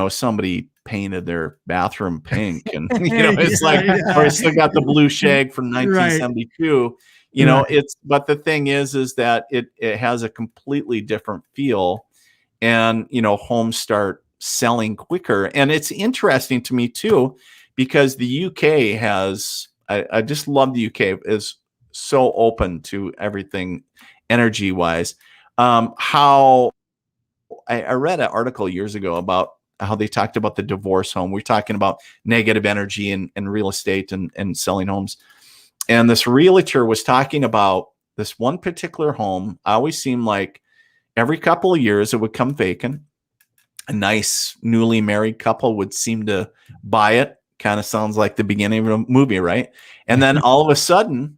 somebody painted their bathroom pink, and it's like, or it's still got the blue shag from 1972. Right. But the thing is that it has a completely different feel, and homes start selling quicker. And it's interesting to me too, because the UK has, I just love the UK, is so open to everything energy wise. How I read an article years ago about how they talked about the divorce home. We're talking about negative energy and real estate and selling homes. And this realtor was talking about this one particular home. Always seemed like every couple of years it would come vacant. A nice newly married couple would seem to buy it. Kind of sounds like the beginning of a movie, right? And then all of a sudden,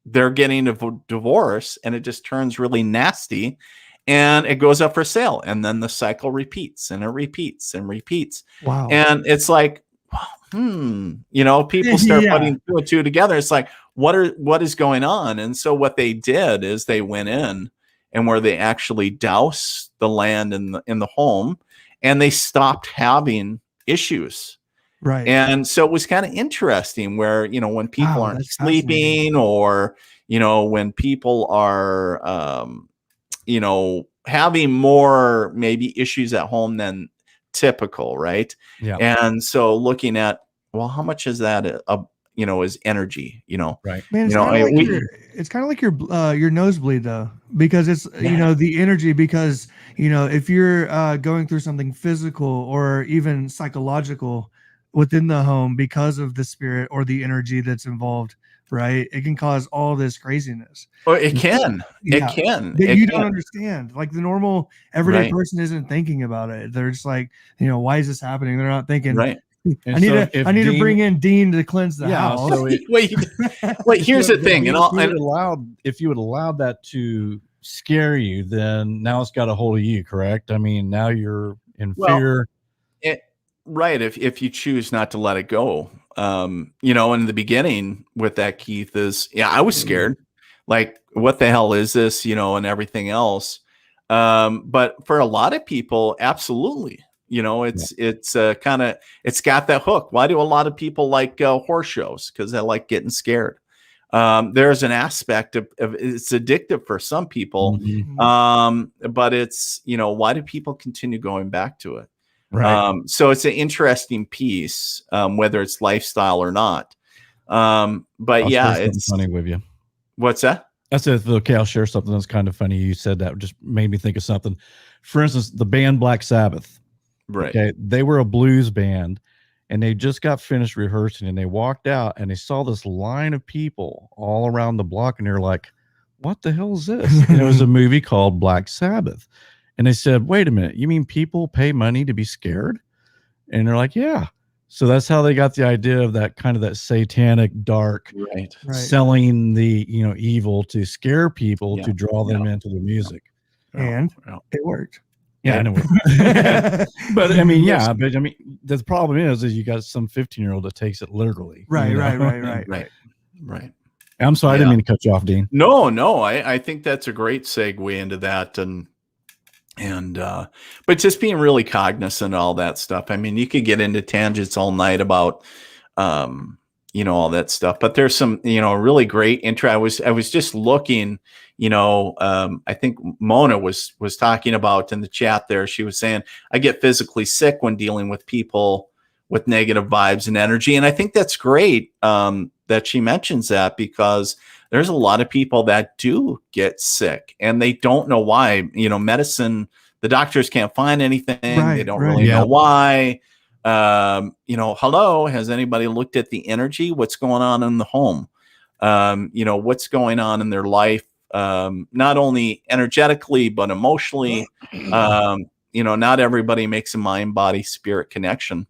they're getting a divorce, and it just turns really nasty, and it goes up for sale, and then the cycle repeats, and it repeats and repeats. Wow. And it's like, people start putting two and two together. It's like, what is going on? And so what they did is they went in, and where they actually doused the land in the home, and they stopped having issues. Right. And so it was kind of interesting where, when people aren't sleeping, or, when people are, having more maybe issues at home than typical. Right. Yeah. And so looking at, well, how much is that, is energy, Right. Man, it's kind of like your nosebleed though, because it's, the energy, because, if you're going through something physical or even psychological within the home because of the spirit or the energy that's involved, right? It can cause all this craziness. Or it can. It can. But you don't understand. Like the normal everyday person isn't thinking about it. They're just like, why is this happening? They're not thinking, right. I need to bring in Dean to cleanse the house. So wait, here's the thing. If you would allow that to scare you, then now it's got a hold of you, correct? I mean, now you're in fear. Right. If you choose not to let it go, in the beginning with that, Keith, I was scared. Like, what the hell is this, and everything else. But for a lot of people, absolutely. It's got that hook. Why do a lot of people like horror shows? Because they like getting scared. There's an aspect of it's addictive for some people. But it's, why do people continue going back to it? Right. So it's an interesting piece, whether it's lifestyle or not. But it's funny with you. What's that? I said, okay, I'll share something that's kind of funny. You said that just made me think of something. For instance, the band Black Sabbath. Right. Okay. They were a blues band, and they just got finished rehearsing, and they walked out and they saw this line of people all around the block, and they're like, what the hell is this? And it was a movie called Black Sabbath. And they said, wait a minute, you mean people pay money to be scared? And they're like, yeah. So that's how they got the idea of that kind of that satanic, dark, selling the, evil to scare people, to draw them into the music. And it worked. Yeah, it worked. But I mean, the problem is you got some 15-year-old that takes it literally. Right. I'm sorry, I didn't mean to cut you off, Dean. No, I think that's a great segue into that. But just being really cognizant of all that stuff. I mean, you could get into tangents all night about, all that stuff, but there's some, really great intro. I was just looking, I think Mona was talking about in the chat there. She was saying, I get physically sick when dealing with people with negative vibes and energy. And I think that's great, that she mentions that, because there's a lot of people that do get sick and they don't know why. Medicine, the doctors can't find anything. They don't really know why. Hello, has anybody looked at the energy? What's going on in the home? What's going on in their life? Not only energetically, but emotionally. Not everybody makes a mind, body, spirit connection.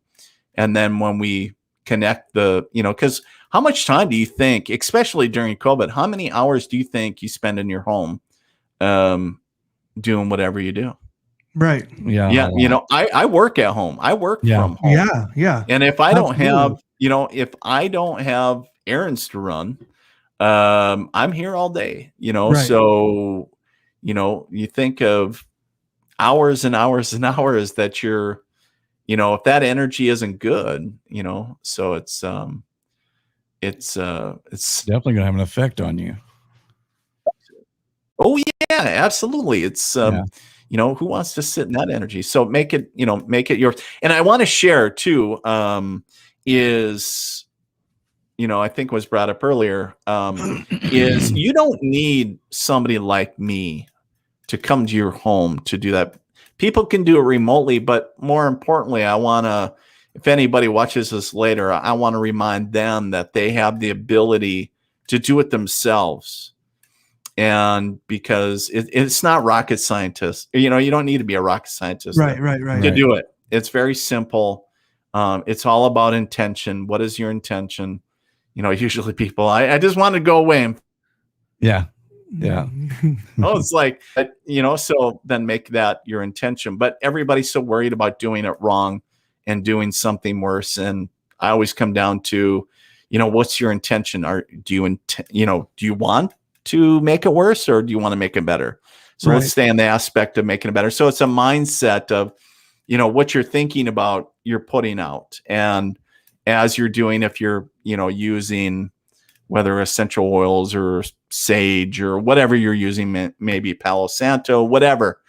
And then when we connect because how much time do you think, especially during COVID, how many hours do you think you spend in your home doing whatever you do? Right. Yeah. I work at home. I work from home. Yeah. And if I don't have, errands to run, I'm here all day, so, you think of hours and hours and hours that you're, if that energy isn't good, so it's definitely gonna have an effect on you. Oh yeah, absolutely. It's who wants to sit in that energy? So make it yours. And I want to share too, is I think was brought up earlier, is you don't need somebody like me to come to your home to do that. People can do it remotely, but more importantly, I want to, if anybody watches this later, I want to remind them that they have the ability to do it themselves. And because it's not rocket scientists, you don't need to be a rocket scientist to do it. It's very simple. It's all about intention. What is your intention? Usually people, I just want to go away and Yeah. Yeah. Oh, it's like, so then make that your intention. But everybody's so worried about doing it wrong and doing something worse. And I always come down to, what's your intention? Do you want to make it worse, or do you want to make it better? So let's stay in the aspect of making it better. So it's a mindset of, what you're thinking about, you're putting out. And as you're doing, if you're, using whether essential oils or sage or whatever you're using, maybe Palo Santo, whatever.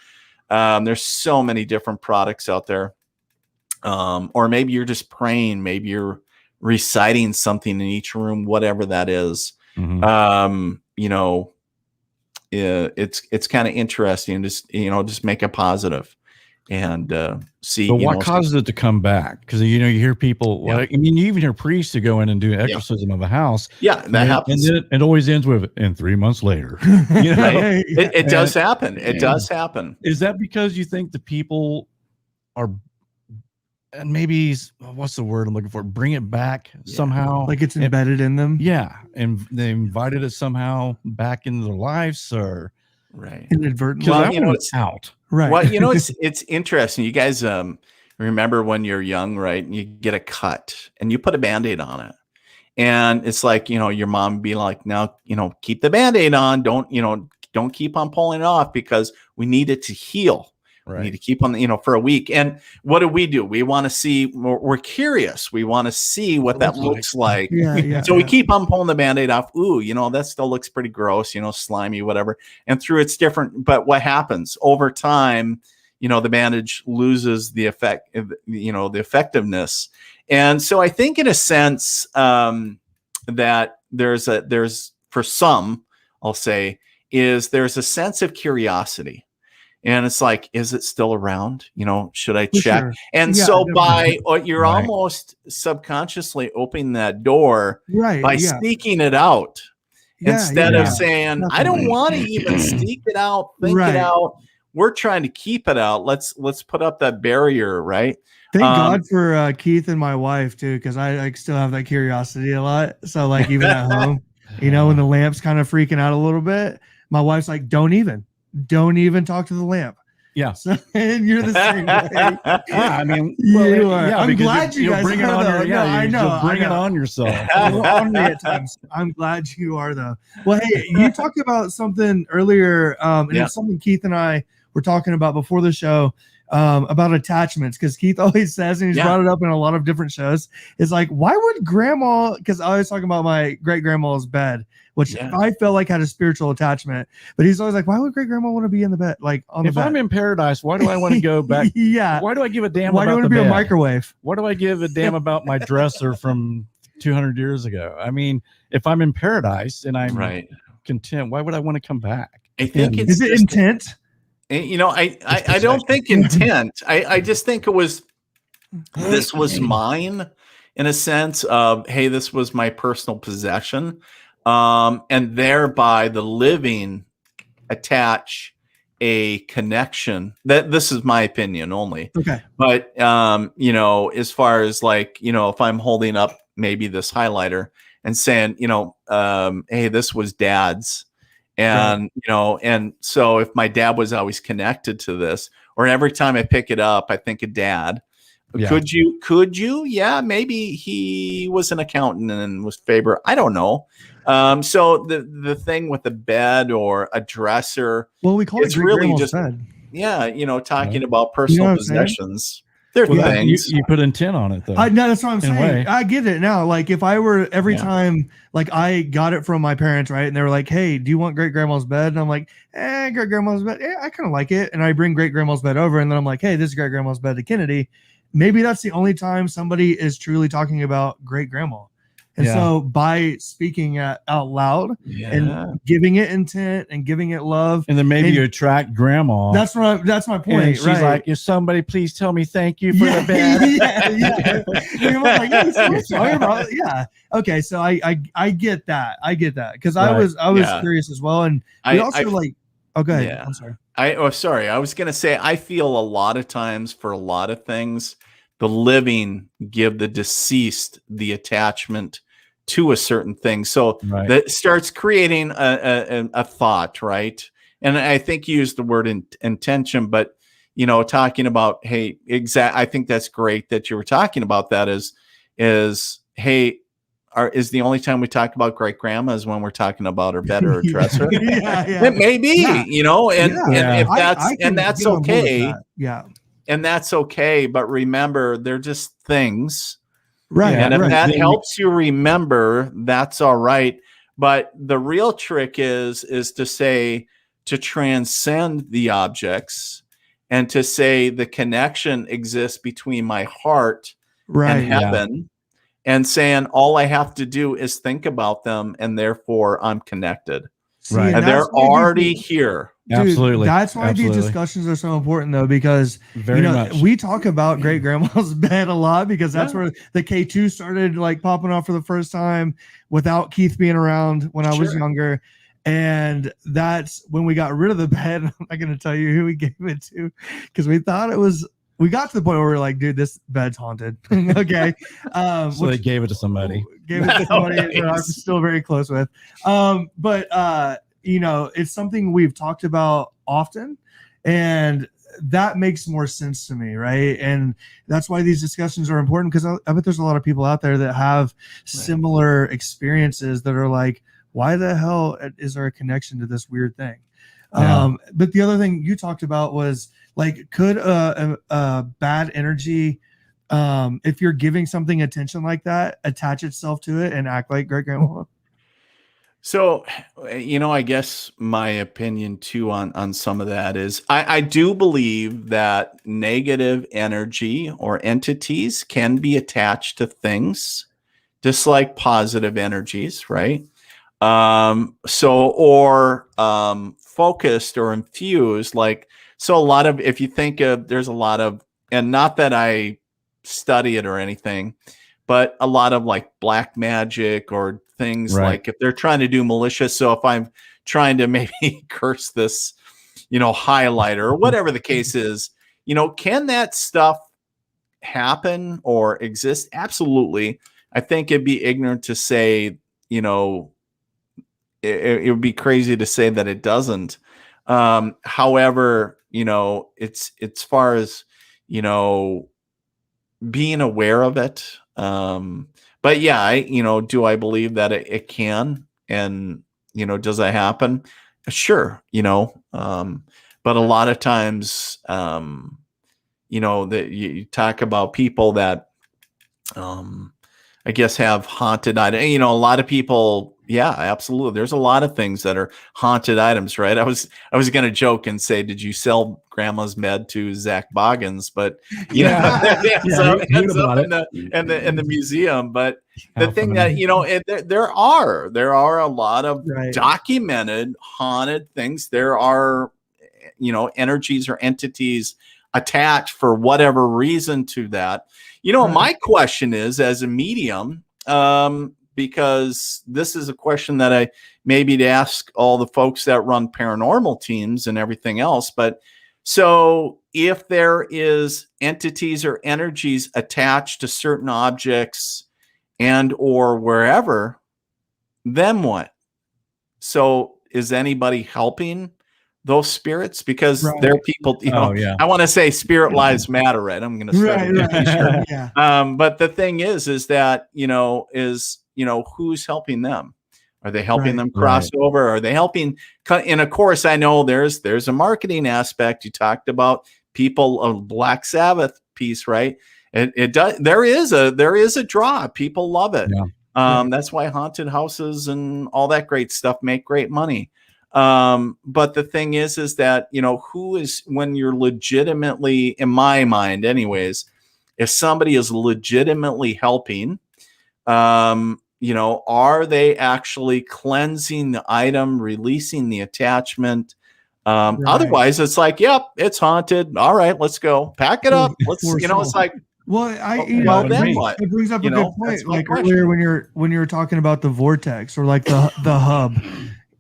There's so many different products out there. Or maybe you're just praying, maybe you're reciting something in each room, whatever that is. Mhm. It's kind of interesting. Just make it positive and see. But what causes it to come back? Because you hear people. Yeah. Like, I mean, you even hear priests who go in and do exorcism of a house. Yeah, that happens. And it always ends with, and 3 months later. Right? It does happen. It does happen. Is that because you think the people are, and maybe, what's the word I'm looking for? Bring it back somehow. Like it's embedded in them. Yeah. And they invited it somehow back into their lives, or right. Inadvertently. Well, it's out. Right. Well, it's interesting. You guys remember when you're young, right? And you get a cut and you put a Band-Aid on it. And it's like, your mom be like, now, keep the Band-Aid on. Don't keep on pulling it off, because we need it to heal. Right. We need to keep on, for a week. And what do? We want to see, we're curious. We want to see what that looks like. So we keep on pulling the Band-Aid off. Ooh, that still looks pretty gross, slimy, whatever. And through it's different. But what happens over time, the bandage loses the effect, the effectiveness. And so I think in a sense that there's for some, I'll say, there's a sense of curiosity. And it's like, is it still around? Should I check? Sure. And so you're almost subconsciously opening that door by sneaking it out instead of saying, I don't want to even sneak it out, think it out. We're trying to keep it out. Let's put up that barrier, right? Thank God for Keith and my wife too, because I still have that curiosity a lot. So like even at home, when the lamp's kind of freaking out a little bit, my wife's like, don't even talk to the lamp. Yeah. So, and you're the same way. Yeah, I mean, you are. Yeah, I'm glad you guys bring it on. I know. Bring it on yourself. A little on me at times. I'm glad you are though. Well, hey, you talked about something earlier, and it's something Keith and I were talking about before the show, about attachments, because Keith always says, and he's brought it up in a lot of different shows, is like, why would grandma, because I was talking about my great grandma's bed, which I felt like had a spiritual attachment, but he's always like, why would great grandma want to be in the bed, like on if the bed? I'm in paradise, why do I want to go back? Why do I give a damn why about do I want to be bed? a microwave? Why do I give a damn about my dresser from 200 years ago? I mean, if I'm in paradise and I'm content, why would I want to come back? I think is it intent? I don't think intent. I just think this was mine, in a sense of, hey, this was my personal possession. And thereby the living attach a connection. That this is my opinion only. Okay. But as far as like, if I'm holding up maybe this highlighter and saying, hey, this was Dad's. And, and so if my dad was always connected to this, or every time I pick it up, I think of Dad. Yeah. Could you? Yeah, maybe he was an accountant and was Faber. I don't know. So the thing with a bed or a dresser, well, we call it really just bed. Talking about personal possessions. There are things you put intent on it though. No, that's what I'm saying. I get it now. Like if I were every time, like I got it from my parents, right? And they were like, "Hey, do you want great grandma's bed?" And I'm like, great grandma's bed. I kind of like it. And I bring great grandma's bed over, and then I'm like, "Hey, this is great grandma's bed to Kennedy." Maybe that's the only time somebody is truly talking about great grandma. And so by speaking out loud and giving it intent and giving it love, and then maybe you attract grandma. That's my point. And she's like, "If somebody please tell me thank you for the bed." Okay. So I get that. Because I was curious as well. And we also like, oh, go ahead. Yeah. I'm sorry. Sorry. I was going to say, I feel a lot of times for a lot of things, the living give the deceased the attachment to a certain thing. So Right. that starts creating a thought, right? And I think you used the word intention, but talking about, hey, I think that's great that you were talking about that is hey, is the only time we talk about great grandma is when we're talking about her bed or her dresser. It may be, and if that's okay. And that's okay. But remember, they're just things. Right. And if that helps you remember, that's all right. But the real trick is to transcend the objects and to say the connection exists between my heart and heaven, and saying all I have to do is think about them, and therefore I'm connected. Right. And they're already here. Dude, absolutely. That's why these discussions are so important, though, because we talk about great grandma's bed a lot, because that's where the K2 started like popping off for the first time without Keith being around when I was younger. And that's when we got rid of the bed. I'm not going to tell you who we gave it to, because we thought we got to the point where we were like, dude, this bed's haunted. Okay. So they gave it to somebody. That I'm still very close with. But it's something we've talked about often, and that makes more sense to me, right? And that's why these discussions are important, because I bet there's a lot of people out there that have similar experiences that are like, why the hell is there a connection to this weird thing? But the other thing you talked about was like, could a bad energy, if you're giving something attention like that, attach itself to it and act like great grandma? So, I guess my opinion too on some of that is I do believe that negative energy or entities can be attached to things, just like positive energies, right? Focused or infused, like, so a lot of, if you think of, there's a lot of, and not that I study it or anything, but a lot of like black magic or things like if they're trying to do malicious. So if I'm trying to maybe curse this, highlighter or whatever the case is, can that stuff happen or exist? Absolutely. I think it'd be ignorant to say, it would be crazy to say that it doesn't. However, it's far as, being aware of it. But yeah, do I believe that it can, and, does that happen? Sure. But a lot of times, that you talk about people that, I guess have haunted items. A lot of people, yeah, absolutely. There's a lot of things that are haunted items, right? I was going to joke and say, did you sell grandma's bed to Zach Boggins? But in the museum. But the thing that there are a lot of documented haunted things. There are energies or entities attached for whatever reason to that. My question is, as a medium, because this is a question that I maybe to ask all the folks that run paranormal teams and everything else. But so if there is entities or energies attached to certain objects and or wherever, then what? So is anybody helping those spirits? Because they're people, I want to say spirit lives matter, right? I'm going to start. But the thing is that, who's helping them? Are they helping them cross over? Are they helping? And of course, I know there's a marketing aspect. You talked about people of Black Sabbath piece, right? It does. There is a draw. People love it. That's why haunted houses and all that great stuff make great money. But the thing is that, who is, when you're legitimately, in my mind anyways, if somebody is legitimately helping, are they actually cleansing the item, releasing the attachment? Otherwise it's like, yep, it's haunted. All right, let's go pack it up. Let's, it's like, then what? It brings up a good point. Like earlier when you were talking about the vortex or like the hub,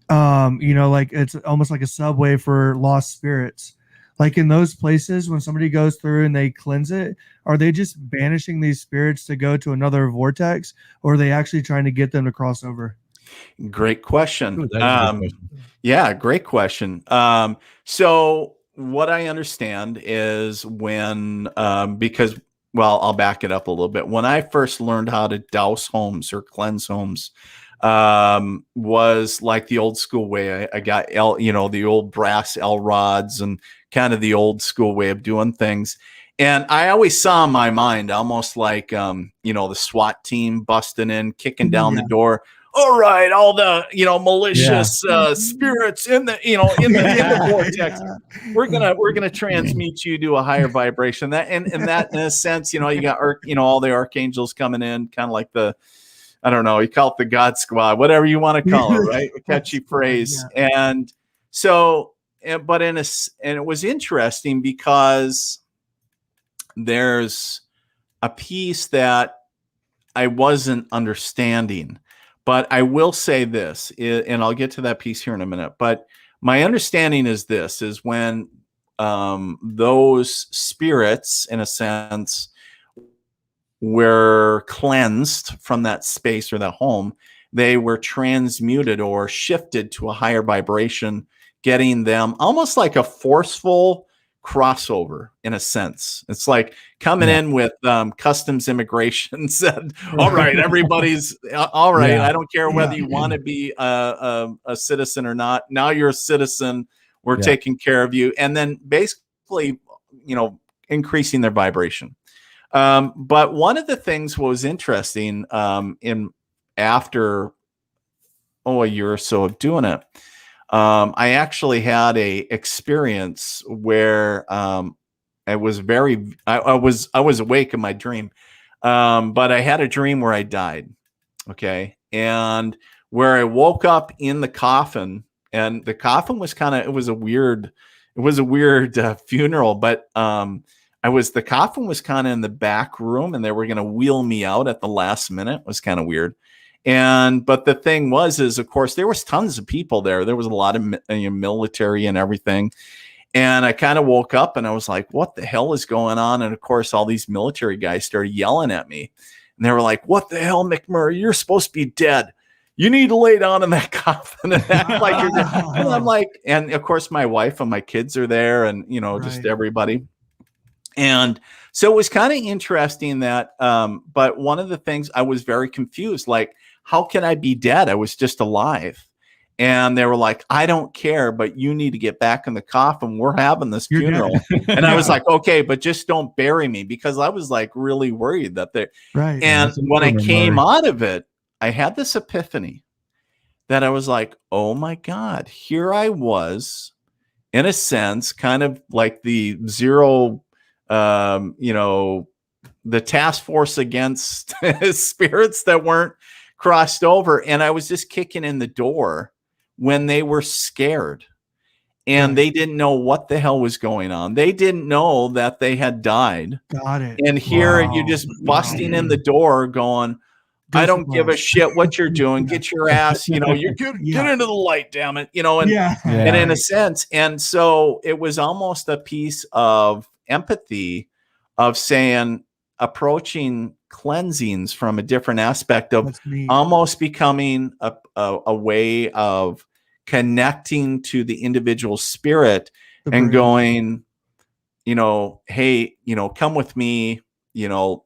like it's almost like a subway for lost spirits. Like in those places, when somebody goes through and they cleanse it, are they just banishing these spirits to go to another vortex, or are they actually trying to get them to cross over? Great question. Ooh, that is a good question. Yeah, great question. So what I understand is when, because, well, I'll back it up a little bit. When I first learned how to douse homes or cleanse homes, was like the old school way. I got the old brass L rods and kind of the old school way of doing things. And I always saw in my mind almost like, the SWAT team busting in, kicking down the door. All right, all the malicious spirits in the in the vortex. We're gonna transmute you to a higher vibration. That in a sense, you got all the archangels coming in, kind of like the, I don't know, you call it the God Squad, whatever you want to call it, right? A catchy phrase. Yeah. And so, but and it was interesting because there's a piece that I wasn't understanding. But I will say this, and I'll get to that piece here in a minute. But my understanding is this, is when those spirits, in a sense, were cleansed from that space or that home, they were transmuted or shifted to a higher vibration, getting them almost like a forceful crossover in a sense. It's like coming in with customs immigration said, all right, everybody's all right. I don't care whether you want to be a citizen or not. Now you're a citizen. We're taking care of you. And then basically, increasing their vibration. But one of the things was interesting after a year or so of doing it, I actually had a experience where I was awake in my dream, but I had a dream where I died. Okay, and where I woke up in the coffin, and the coffin was it was a weird funeral, but the coffin was kind of in the back room, and they were going to wheel me out at the last minute. It was kind of weird. But the thing is, of course, there was tons of people there. There was a lot of military and everything. And I kind of woke up and I was like, what the hell is going on? And of course, all these military guys started yelling at me. And they were like, what the hell, McMurray? You're supposed to be dead. You need to lay down in that coffin and act like you're dead. And I'm like, and of course, my wife and my kids are there, and just everybody. And so it was kind of interesting that, but one of the things, I was very confused, like, how can I be dead? I was just alive. And they were like, I don't care, but you need to get back in the coffin. We're having this funeral. And I was like, okay, but just don't bury me, because I was like really worried that they, right. And when I came out of it, I had this epiphany that I was like, oh my God, here I was, in a sense, kind of like the zero, the task force against spirits that weren't crossed over. And I was just kicking in the door when they were scared, and they didn't know what the hell was going on. They didn't know that they had died. Got it. And here you're just busting in the door going, I don't give a shit what you're doing. Get your ass, you're get into the light, damn it. And in a sense. And so it was almost a piece of empathy of saying, approaching cleansings from a different aspect of almost becoming a way of connecting to the individual spirit and going, hey, come with me, I'll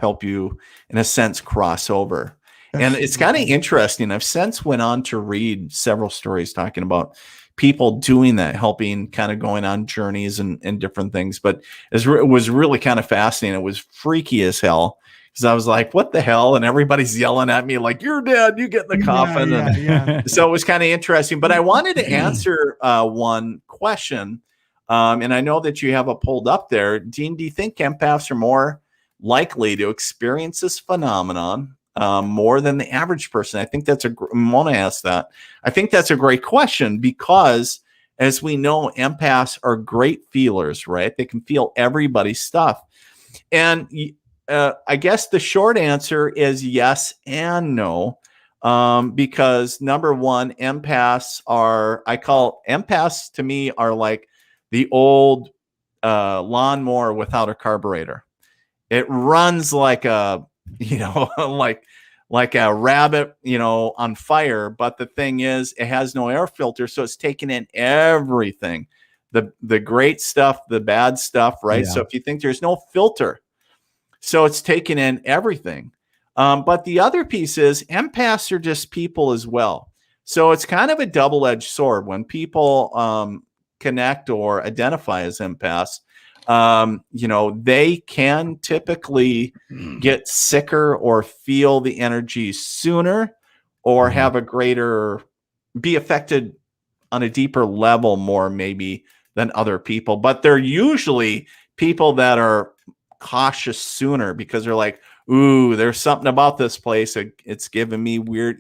help you, in a sense, cross over. And it's kind of interesting. I've since went on to read several stories talking about people doing that, helping, kind of going on journeys and different things. But it was really kind of fascinating. It was freaky as hell, because I was like, what the hell? And everybody's yelling at me like, you're dead, you get in the coffin. So it was kind of interesting. But I wanted to answer one question. And I know that you have it pulled up there. Dean, do you think empaths are more likely to experience this phenomenon more than the average person? I think I want to ask that. I think that's a great question, because as we know, empaths are great feelers, right? They can feel everybody's stuff. And I guess the short answer is yes and no. because number one, empaths to me are like the old lawnmower without a carburetor. It runs like a, like a rabbit, on fire. But the thing is, it has no air filter, so it's taking in everything, the great stuff, the bad stuff, right? Yeah. So if you think there's no filter, so it's taking in everything. But the other piece is empaths are just people as well. So it's kind of a double-edged sword when people connect or identify as empaths. They can typically get sicker or feel the energy sooner, or have be affected on a deeper level more maybe than other people. But they're usually people that are cautious sooner because they're like, ooh, there's something about this place. It's giving me weird,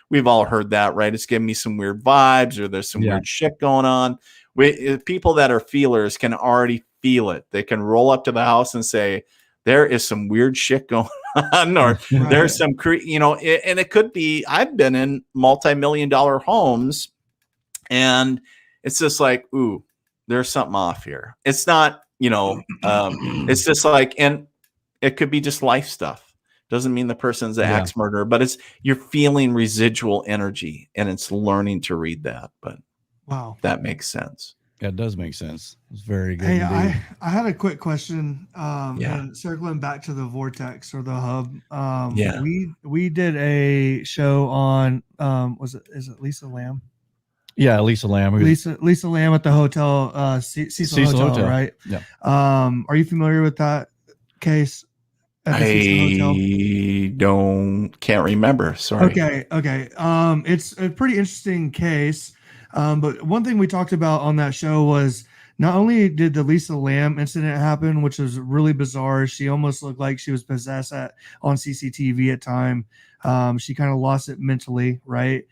we've all heard that, right? It's giving me some weird vibes, or there's some weird shit going on. People that are feelers can already feel it. They can roll up to the house and say, there is some weird shit going on, or there's some, and it could be, I've been in multi-million-dollar homes and it's just like, ooh, there's something off here. It's not, it's just like, and it could be just life stuff. Doesn't mean the person's an axe murderer, but you're feeling residual energy, and it's learning to read that. But wow, that makes sense. Yeah, it does make sense. It's very good. Hey, I had a quick question. And circling back to the vortex or the hub. We did a show on is it Lisa Lamb? Yeah, Lisa Lamb. Lisa Lamb at the hotel, Cecil Hotel, right? Yeah. Are you familiar with that case? I can't remember. Sorry. Okay. It's a pretty interesting case. But one thing we talked about on that show was not only did the Lisa Lamb incident happen, which was really bizarre. She almost looked like she was possessed on CCTV at time. She kind of lost it mentally, right?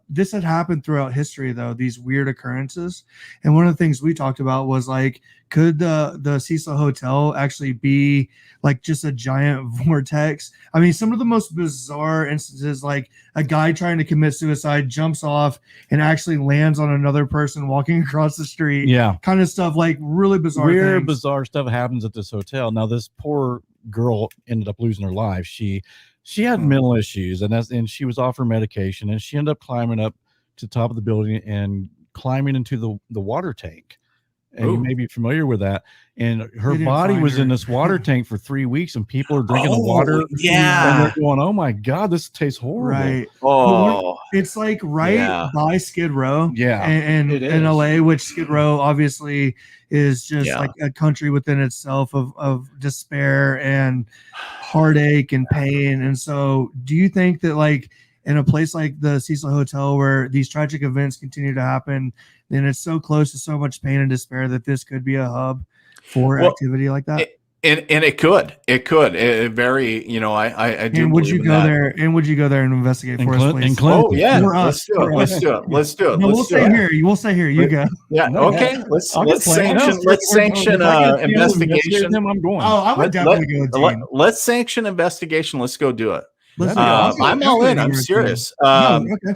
This had happened throughout history, though, these weird occurrences. And one of the things we talked about was like, could the Cecil Hotel actually be like just a giant vortex? I mean, some of the most bizarre instances, like a guy trying to commit suicide, jumps off and actually lands on another person walking across the street. Yeah. Kind of stuff, like really bizarre Weird, things. bizarre stuff happens at this hotel. Now, this poor girl ended up losing her life. She had mental issues, and she was off her medication, and she ended up climbing up to the top of the building and climbing into the water tank. And you may be familiar with that. And her body was in this water tank for 3 weeks, and people are drinking the water. Yeah. And they're going, oh my God, this tastes horrible. Right. Oh, it's like by Skid Row. Yeah. And in LA, which Skid Row obviously is just like a country within itself of despair and heartache and pain. And so do you think that like in a place like the Cecil Hotel where these tragic events continue to happen, then it's so close to so much pain and despair that this could be a hub for activity like that? And it could very, I do. And would you go there? And would you go there and investigate for us, please? Oh yeah, let's do it. No, we'll stay here. We'll stay here. You go. Yeah. Okay. Let's sanction investigation. I'm going. Oh, I would definitely go. Let's sanction investigation. Let's go do it. I'm all in. I'm serious. Okay.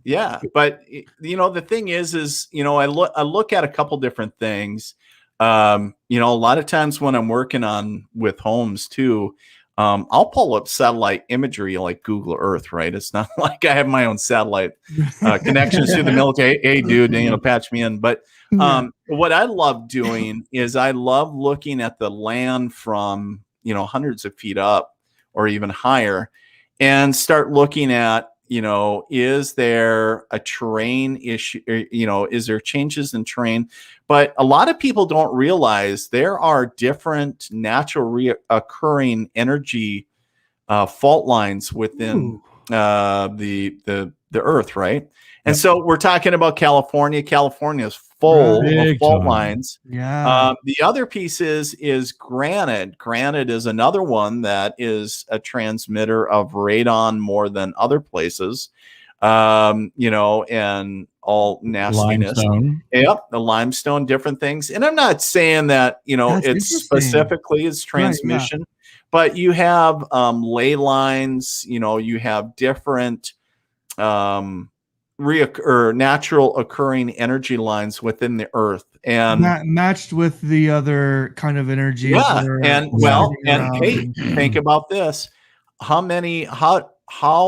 Yeah, but the thing is I look at a couple different things. A lot of times when I'm working with homes too, I'll pull up satellite imagery like Google Earth, right? It's not like I have my own satellite connections to the military. Hey, dude, patch me in. But what I love doing is I love looking at the land from hundreds of feet up or even higher, and start looking at is there a terrain issue? Is there changes in terrain? But a lot of people don't realize there are different natural reoccurring energy fault lines within the Earth, right? And so we're talking about California. California is full of fault lines. Yeah. The other piece is granite. Granite is another one that is a transmitter of radon more than other places. And all nastiness. Limestone. Yep, the limestone, different things. And I'm not saying that, That's it's specifically its transmission. but you have ley lines, you have different natural occurring energy lines within the earth, and matched with the other kind of energies. Yeah, and hey, think about this: how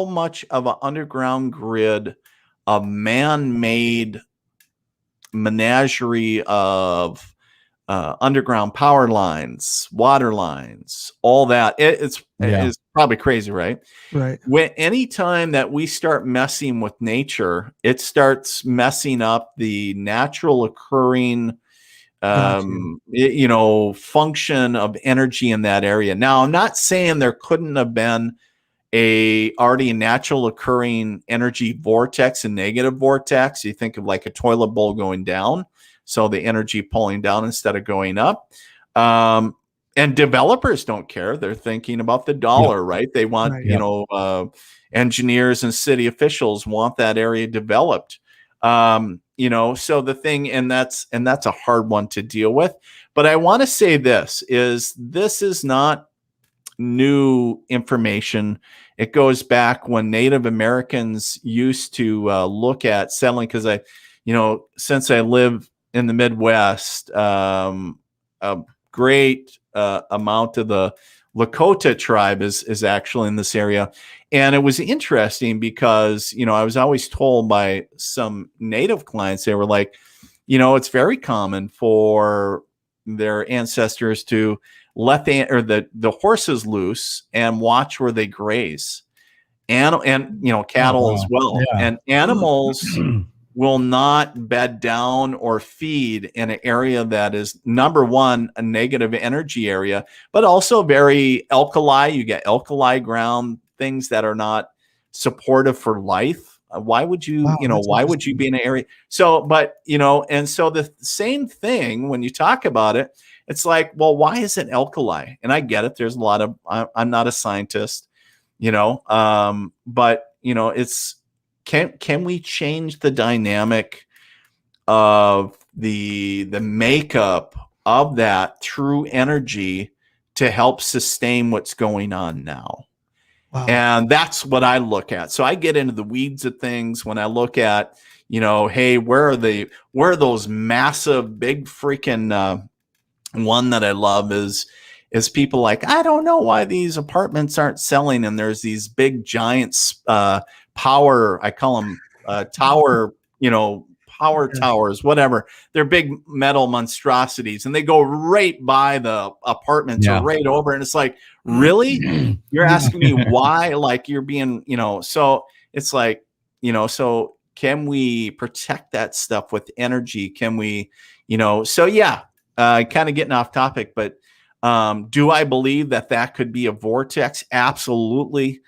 much of an underground grid, a man-made menagerie of underground power lines, water lines, all that. It's probably crazy, right? Right. Anytime that we start messing with nature, it starts messing up the natural occurring function of energy in that area. Now, I'm not saying there couldn't have been already a natural occurring energy vortex and negative vortex. You think of like a toilet bowl going down, so the energy pulling down instead of going up. And developers don't care. They're thinking about the dollar, right? They want, engineers and city officials want that area developed. So the thing, and that's a hard one to deal with. But I want to say this is not new information. It goes back when Native Americans used to look at settling, because since I live in the Midwest, a great amount of the Lakota tribe is actually in this area. And it was interesting because, I was always told by some Native clients, they were like, it's very common for their ancestors to let the horses loose and watch where they graze, and cattle as well. Yeah. And animals will not bed down or feed in an area that is, number one, a negative energy area, but also very alkali. You get alkali ground, things that are not supportive for life. Why would you, why would you be in an area? So, but, and so the same thing when you talk about it, it's like, well, why is it alkali? And I get it. There's a lot of, I'm not a scientist, but, it's, can we change the dynamic of the makeup of that through energy to help sustain what's going on now? Wow. And that's what I look at. So I get into the weeds of things when I look at, hey, where are those massive, big freaking, one that I love is people like, I don't know why these apartments aren't selling. And there's these big giants, power, I call them tower, power towers, whatever. They're big metal monstrosities, and they go right by the apartments or right over. And it's like, really? You're asking me why? Like, you're being, so it's like, so can we protect that stuff with energy? Can we, so yeah, kind of getting off topic, but do I believe that could be a vortex? Absolutely.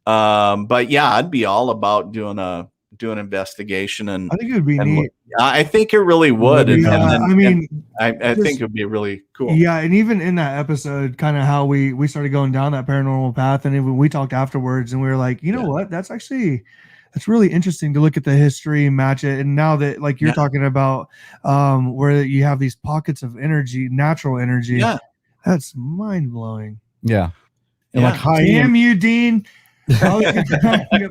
But yeah, I'd be all about doing an investigation, and I think it would be neat. I think it really would. I think it would be really cool. Yeah, and even in that episode, kind of how we started going down that paranormal path, and even we talked afterwards, and we were like, you know what? That's really interesting to look at the history, match it, and now that like you're talking about, where you have these pockets of energy, natural energy. Yeah, that's mind blowing. Yeah, and like, damn you, Dean. I was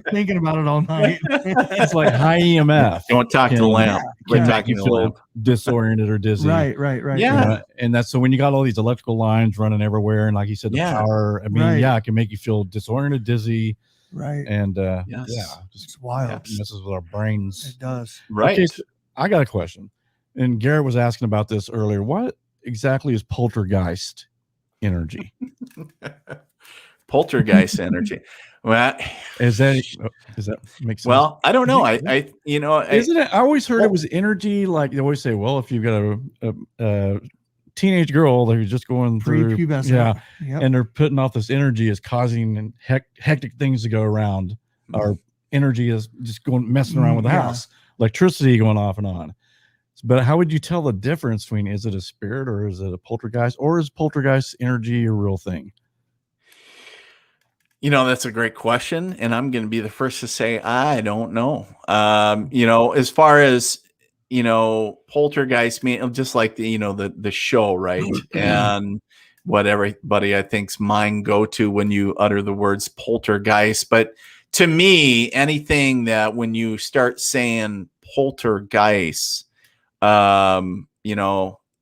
thinking about it all night. It's like high EMF. Don't talk to the lamp. We're talking to the lamp. Disoriented or dizzy. Right. Yeah. And that's so when you got all these electrical lines running everywhere, and like you said, the power. I mean, it can make you feel disoriented, dizzy. Right. And it's wild. It messes with our brains. It does. Right. Okay, so I got a question. And Garrett was asking about this earlier. What exactly is poltergeist energy? Poltergeist energy. Well, does that make sense? Well, I don't know. Isn't it? I always heard it was energy. Like they always say, well, if you've got a teenage girl who's just going through, and they're putting off this energy, is causing hectic things to go around. Our energy is just messing around with the house, electricity going off and on. But how would you tell the difference between, is it a spirit or is it a poltergeist, or is poltergeist energy a real thing? That's a great question, and I'm going to be the first to say I don't know. As far as poltergeist, just like the show, right? And what everybody I think's mind go to when you utter the words poltergeist. But to me, anything that when you start saying poltergeist,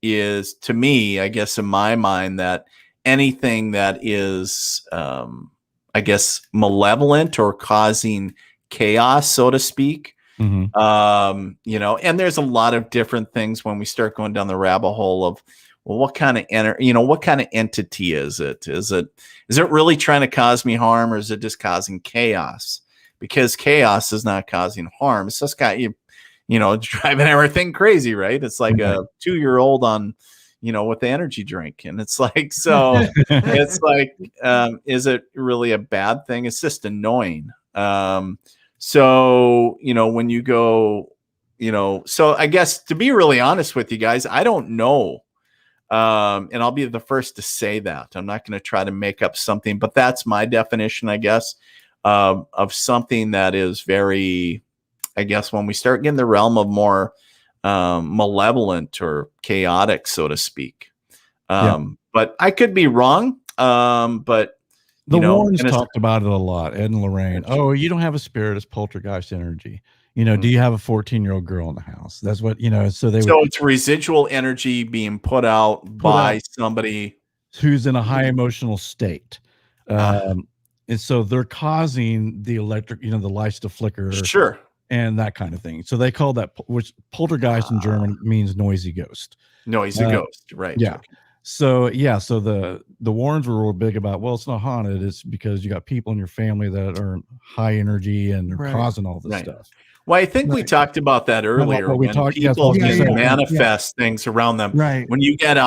is, to me, I guess in my mind, that anything that is, I guess, malevolent or causing chaos, so to speak. Mhm. And there's a lot of different things when we start going down the rabbit hole of, well, what kind of what kind of entity is it? Is it really trying to cause me harm, or is it just causing chaos? Because chaos is not causing harm. It's just got you, driving everything crazy, right? It's like a 2-year-old on, with the energy drink. And it's like, so it's like, is it really a bad thing? It's just annoying. So, when you go, so I guess, to be really honest with you guys, I don't know. And I'll be the first to say that. I'm not going to try to make up something, but that's my definition, I guess, of something that is very, I guess, when we start getting the realm of more malevolent or chaotic, so to speak. But I could be wrong. But the Warrens talked about it a lot, Ed and Lorraine. Oh, you don't have a spirit, it's poltergeist energy. Do you have a 14-year-old girl in the house? That's what, so it's residual energy being put out by somebody who's in a high emotional state. And so they're causing the electric, the lights to flicker. Sure. And that kind of thing. So they call that, which poltergeist in German means noisy ghost. Noisy ghost, right? Yeah. Okay. So the Warrens were real big about, well, it's not haunted. It's because you got people in your family that are high energy and they're causing all this stuff. Well, I think we talked about that earlier. When people can manifest things around them. Right. When you get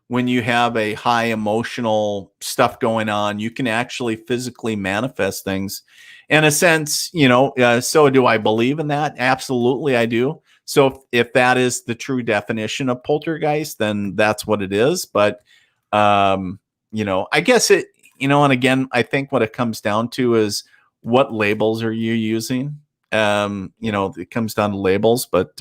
when you have a high emotional stuff going on, you can actually physically manifest things. In a sense, so do I believe in that? Absolutely, I do. So if that is the true definition of poltergeist, then that's what it is. But, I guess it, and again, I think what it comes down to is, what labels are you using? It comes down to labels, but,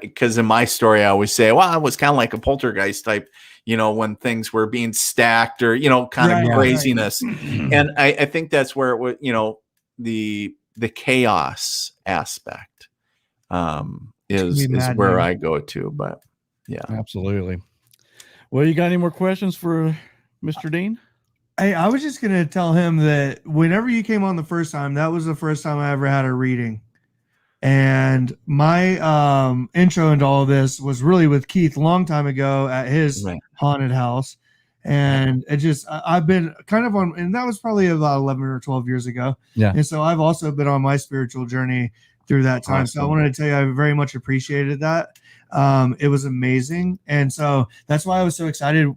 because in my story, I always say, well, I was kind of like a poltergeist type, when things were being stacked or, kind of craziness. Right. And I think that's where it would, the chaos aspect is where I go to. But yeah, absolutely. Well, you got any more questions for Mr. Dean? Hey, I was just going to tell him that whenever you came on the first time, that was the first time I ever had a reading. And my intro into all of this was really with Keith a long time ago at his haunted house. And it just, I've been kind of on, and that was probably about 11 or 12 years ago. Yeah. And so I've also been on my spiritual journey through that time. Awesome. So I wanted to tell you, I very much appreciated that. It was amazing. And so that's why I was so excited.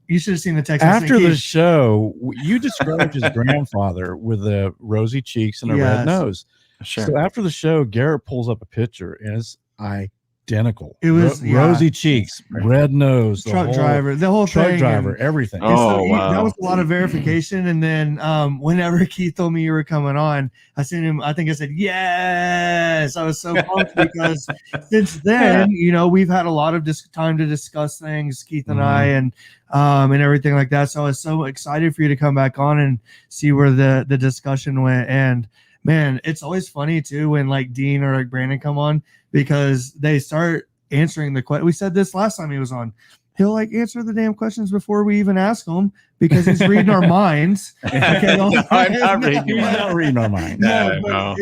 You should have seen the text. After the show, you described his grandfather with the rosy cheeks and a red nose. Sure. So after the show, Garrett pulls up a picture and it's identical. It was rosy cheeks, red nose, the whole truck thing, driver, everything. Oh, wow. That was a lot of verification. And then whenever Keith told me you were coming on, I sent him, I think I said, yes. I was so pumped because since then, we've had a lot of time to discuss things, Keith and I, and everything like that. So I was so excited for you to come back on and see where the discussion went. And man, it's always funny too when like Dean or like Brandon come on, because they start answering the question. We said this last time he was on. He'll like answer the damn questions before we even ask him because he's reading our minds. Okay, I'm not reading our minds. No.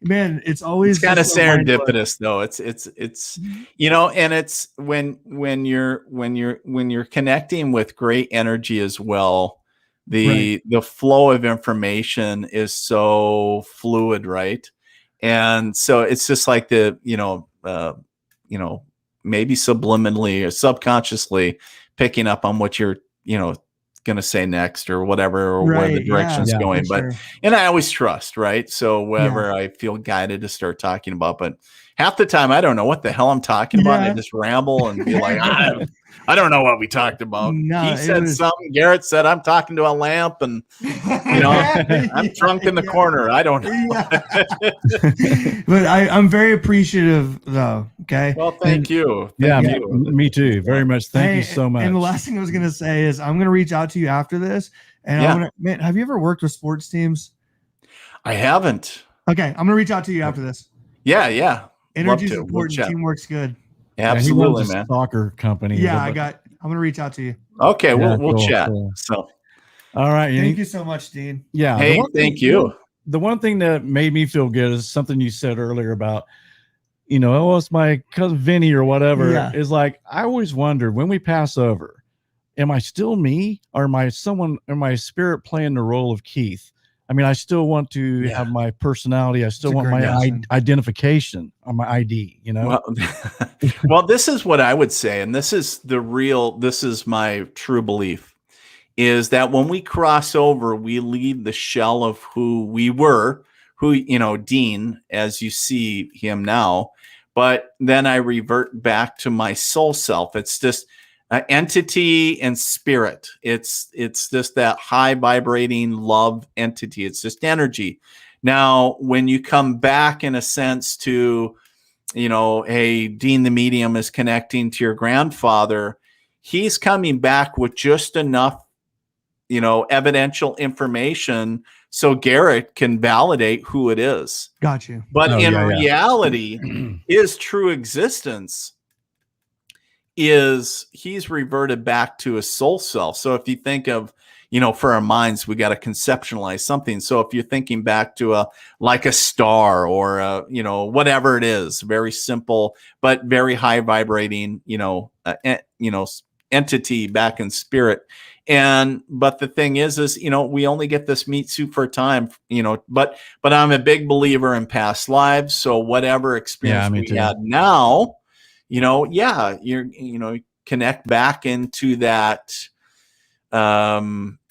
It's always kind of serendipitous though. It's and it's when you're connecting with great energy as well. The flow of information is so fluid, right? And so it's just like maybe subliminally or subconsciously picking up on what you're, going to say next or whatever, or where the direction's going. But, and I always trust, right? So wherever I feel guided to start talking about, but half the time I don't know what the hell I'm talking about. And Yeah. I just ramble and be like, I don't know what we talked about. No, He it said was- something. Garrett said, I'm talking to a lamp, and I'm drunk in the corner. I don't know. But I'm very appreciative though. Okay. Well, thank you. Yeah, Thank you. me too. Very much. Thank you Hey, so much. And the last thing I was gonna say is I'm gonna reach out to you after this, and Yeah. I'm gonna, man, have you ever worked with sports teams? I haven't. Okay, I'm gonna reach out to you after this. Yeah, yeah. Energy's Love to. We'll important. chat. Teamwork's good. Yeah, he Absolutely, runs a man. soccer company. Yeah, But- I'm gonna reach out to you. Okay, Yeah, we'll cool, chat. cool. So, All right. Thank you so much, Dean. Yeah. the hey, one thank thing- you. The one thing that made me feel good is something you said earlier about, oh, it's my cousin Vinny or whatever. Yeah. Is like, I always wondered when we pass over, am I still me, or am I my spirit playing the role of Keith? I mean, I still want to have my personality. I still That's a want great my question. identification on my ID, Well, well, this is what I would say, and this is my true belief, is that when we cross over, we leave the shell of who we were, Dean, as you see him now, but then I revert back to my soul self. It's just entity and spirit. It's just that high vibrating love entity. It's just energy. Now, when you come back in a sense to, hey, Dean the medium is connecting to your grandfather, he's coming back with just enough, evidential information so Garrett can validate who it is. Got you. But in yeah. reality, his true existence is he's reverted back to his soul self. So if you think of, for our minds, we got to conceptualize something. So if you're thinking back to a star or whatever it is, very simple but very high vibrating, entity back in spirit. But the thing is we only get this meat soup for a time, but I'm a big believer in past lives. So whatever experience we had now, you connect back into that,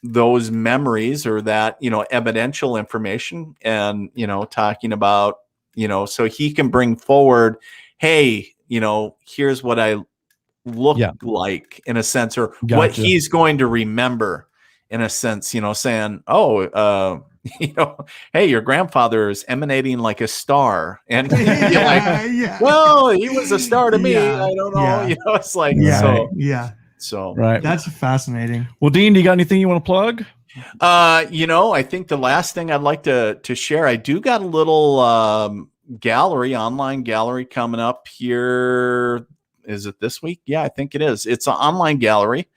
those memories or that, evidential information and, talking about, so he can bring forward, hey, here's what I look like in a sense, or what he's going to remember in a sense, saying, oh, hey, your grandfather is emanating like a star. And you're like, well, he was a star to me. I don't know. It's like, so right. That's fascinating. Well, Dean, do you got anything you want to plug? I think the last thing I'd like to share, I do got a little online gallery coming up here. Is it this week? Yeah, I think it is. It's an online gallery.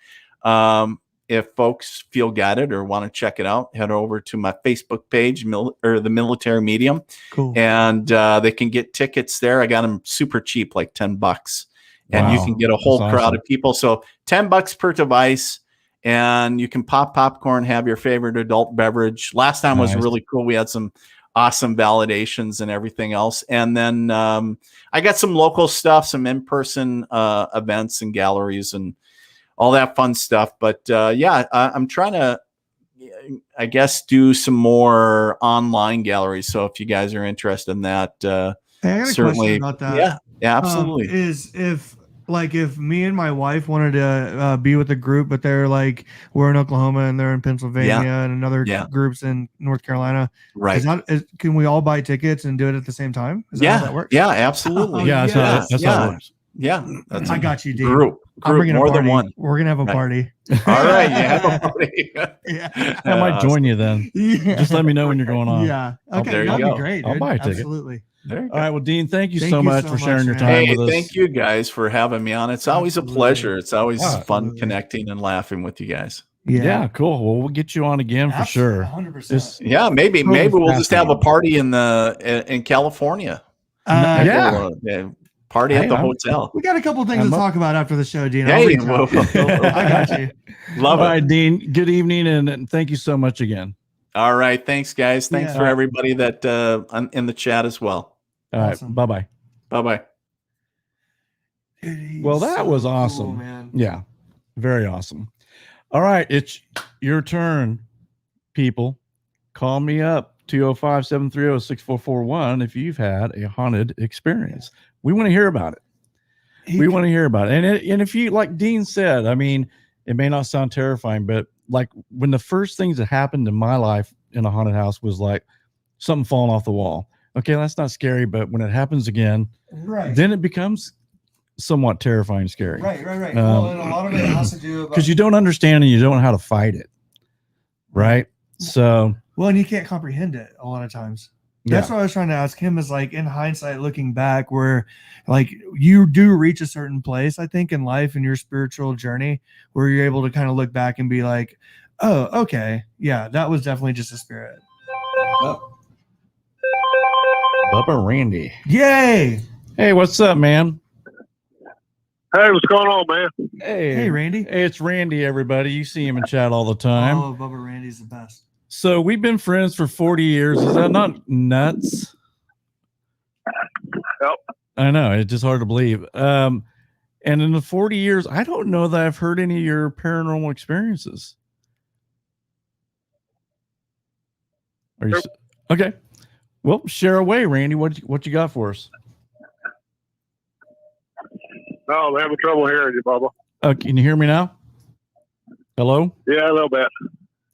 If folks feel guided or want to check it out, head over to my Facebook page, or the Military Medium. Cool. And they can get tickets there. I got them super cheap, like $10. And you can get a whole crowd of people. So $10 per device. And you can pop popcorn, have your favorite adult beverage. Last time was really cool. We had some awesome validations and everything else. And then I got some local stuff, some in-person events and galleries and all that fun stuff. But I'm trying to, I guess, do some more online galleries. So if you guys are interested in that, I got a certainly question about that. Yeah, absolutely. If me and my wife wanted to be with a group, but they're like, we're in Oklahoma and they're in Pennsylvania and another groups in North Carolina. Right. Can we all buy tickets and do it at the same time? Is that how that works? Yeah, absolutely. That's how it works. Yeah. That's I got you, Dean. Group I'm bringing more a party. than one. We're going to have a party. All right. You have a party. I might join you then. Just let me know when you're going on. Yeah. Okay. there you That'd go. be great. I'll Dude. buy a ticket. Absolutely. All right. Well, Dean, thank you so much for sharing your time with us. Thank you guys for having me on. It's always a pleasure. It's always fun connecting and laughing with you guys. Yeah, cool. Well, we'll get you on again for sure. 100%. Maybe we'll just have a party in California. Party at the hotel. We got a couple things to talk about after the show, Dean. Hey, I got you. Love it. All right, Dean. Good evening, and thank you so much again. All right. Thanks, guys. Thanks for everybody that in the chat as well. All right. Bye-bye. Bye-bye. Well, that was awesome. Cool, man. Yeah. Very awesome. All right. It's your turn, people. Call me up. 205-730-6441 if you've had a haunted experience. We want to hear about it. We want to hear about it. And if you, like Dean said, I mean, it may not sound terrifying, but like when the first things that happened in my life in a haunted house was like something falling off the wall. Okay, that's not scary, but when it happens again, then it becomes somewhat terrifying and scary. Right. Well, and a lot of it has to do because you don't understand and you don't know how to fight it. Right. So, well, and you can't comprehend it a lot of times. That's what I was trying to ask him, is like, in hindsight, looking back, where like you do reach a certain place, I think, in life, in your spiritual journey, where you're able to kind of look back and be like, oh, okay, yeah, that was definitely just a spirit. Bubba Randy. Yay. Hey, what's up, man? Hey, what's going on, man? Hey, Randy. Hey, it's Randy, everybody. You see him in chat all the time. Oh, Bubba Randy's the best. So we've been friends for 40 years. Is that not nuts? Yep. I know. It's just hard to believe. And in the 40 years, I don't know that I've heard any of your paranormal experiences. Are you okay? Well, share away, Randy. What you got for us? No, I'm having trouble hearing you, Bubba. Can you hear me now? Hello? Yeah, a little bit.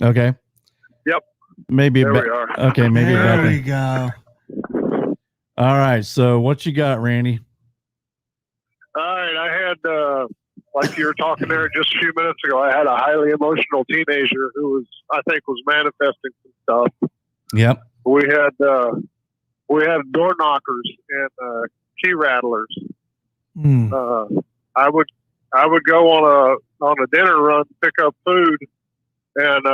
Okay. Yep. Maybe. There we are. Okay, maybe. There we go. All right. So what you got, Randy? All right. I had, like you were talking there just a few minutes ago, I had a highly emotional teenager who I think was manifesting some stuff. Yep. We had door knockers and key rattlers. I would go on a dinner run, pick up food, and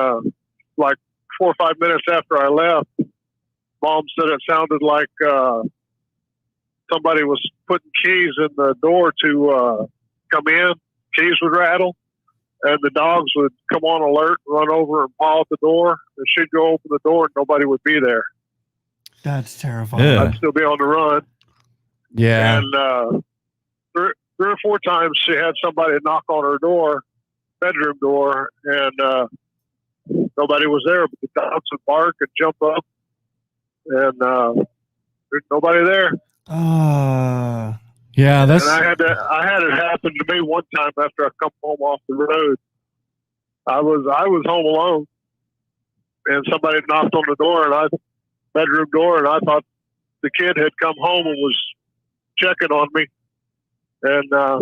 like 4 or 5 minutes after I left, Mom said it sounded like somebody was putting keys in the door to come in. Keys would rattle, and the dogs would come on alert, run over and paw at the door, and she'd go open the door and nobody would be there. That's terrifying. Yeah. I'd still be on the run. Yeah. And 3 or 4 times she had somebody knock on her door, bedroom door, and nobody was there, but the dogs would bark and jump up, and there's nobody there. Yeah, that's. And I had it happen to me one time after I come home off the road. I was home alone, and somebody knocked on the door, bedroom door, and I thought the kid had come home and was checking on me. And I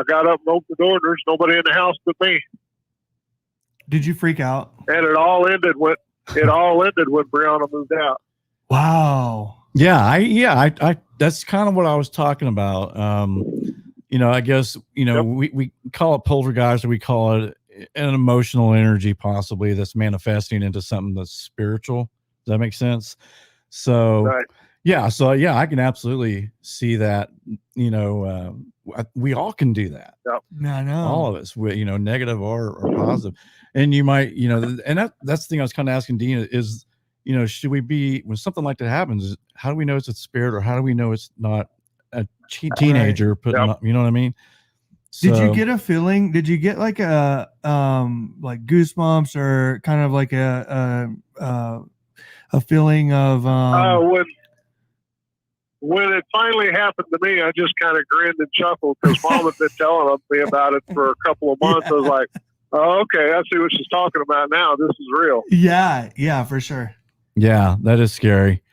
got up and opened the door, and there's nobody in the house but me. Did you freak out? And it all ended when Brianna moved out. Wow. Yeah, I that's kind of what I was talking about. I guess, we call it poltergeist, or we call it an emotional energy possibly that's manifesting into something that's spiritual. Does that make sense? So, right. Yeah. So, yeah, I can absolutely see that, we all can do that. Yep. I know. All of us, negative or positive. And you might, and that's the thing I was kind of asking Dean is, should we be, when something like that happens, how do we know it's a spirit, or how do we know it's not a teenager putting up, you know what I mean? Did you get a feeling? Did you get like a like goosebumps, or kind of like a feeling of when it finally happened to me, I just kind of grinned and chuckled, because Mom had been telling me about it for a couple of months. I was like, oh, okay, I see what she's talking about now. This is real. Yeah, for sure. Yeah, that is scary,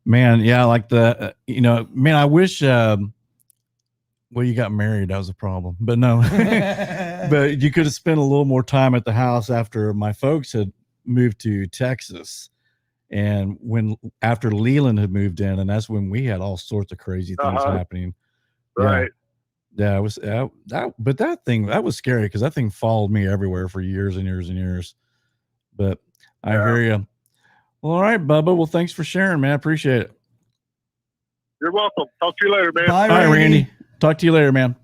man. Yeah, like man, I wish. Well, you got married. That was a problem, but no. But you could have spent a little more time at the house after my folks had moved to Texas, and after Leland had moved in, and that's when we had all sorts of crazy things happening. Right. Yeah, it was but that was scary, because that thing followed me everywhere for years and years and years. But I hear you. Well, all right, Bubba. Well, thanks for sharing, man. I appreciate it. You're welcome. Talk to you later, man. Bye, All right, Randy. Talk to you later, man.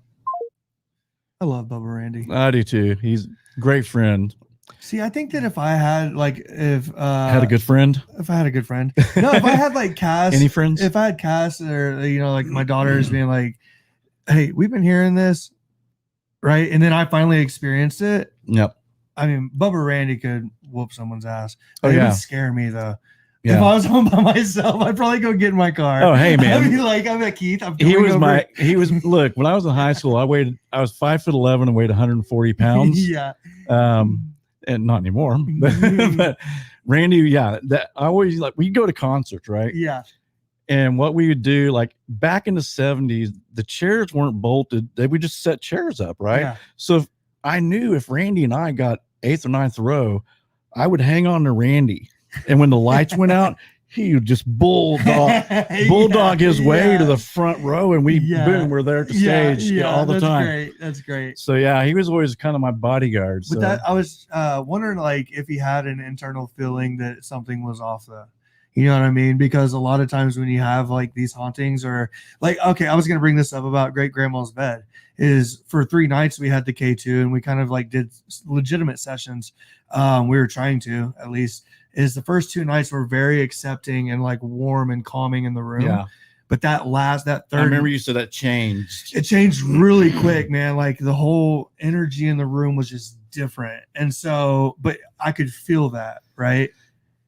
I love Bubba Randy. I do too. He's a great friend. See, I think that if I had had a good friend. If I had a good friend. No, if I had like Cass. Any friends? If I had Cass, or like my daughters being like, hey, we've been hearing this, right? And then I finally experienced it. Yep. I mean, Bubba Randy could whoop someone's ass. Oh, It yeah. would scare me though. Yeah. If I was home by myself, I'd probably go get in my car. Oh, hey, man. I'd be like, I'm at Keith. Look, when I was in high school, I was 5'11" and weighed 140 pounds. Yeah. And not anymore. But Randy, yeah, that I always we'd go to concerts, right? Yeah. And what we would do, like back in the 70s, the chairs weren't bolted. They would just set chairs up, right? Yeah. So I knew if Randy and I got 8th or 9th row, I would hang on to Randy. And when the lights went out, he would just bulldog his way to the front row, and boom, we're there at the stage all the time. That's great. So yeah, he was always kind of my bodyguard. But that, I was wondering, like, if he had an internal feeling that something was off, though. You know what I mean? Because a lot of times when you have like these hauntings, or like, okay, I was gonna bring this up about great grandma's bed. Is for 3 nights we had the K2, and we kind of like did legitimate sessions. We were trying to, at least. Is the first 2 nights were very accepting and like warm and calming in the room. Yeah. But that third, I remember you said that changed. It changed really quick, man. Like the whole energy in the room was just different. And so, but I could feel that, right?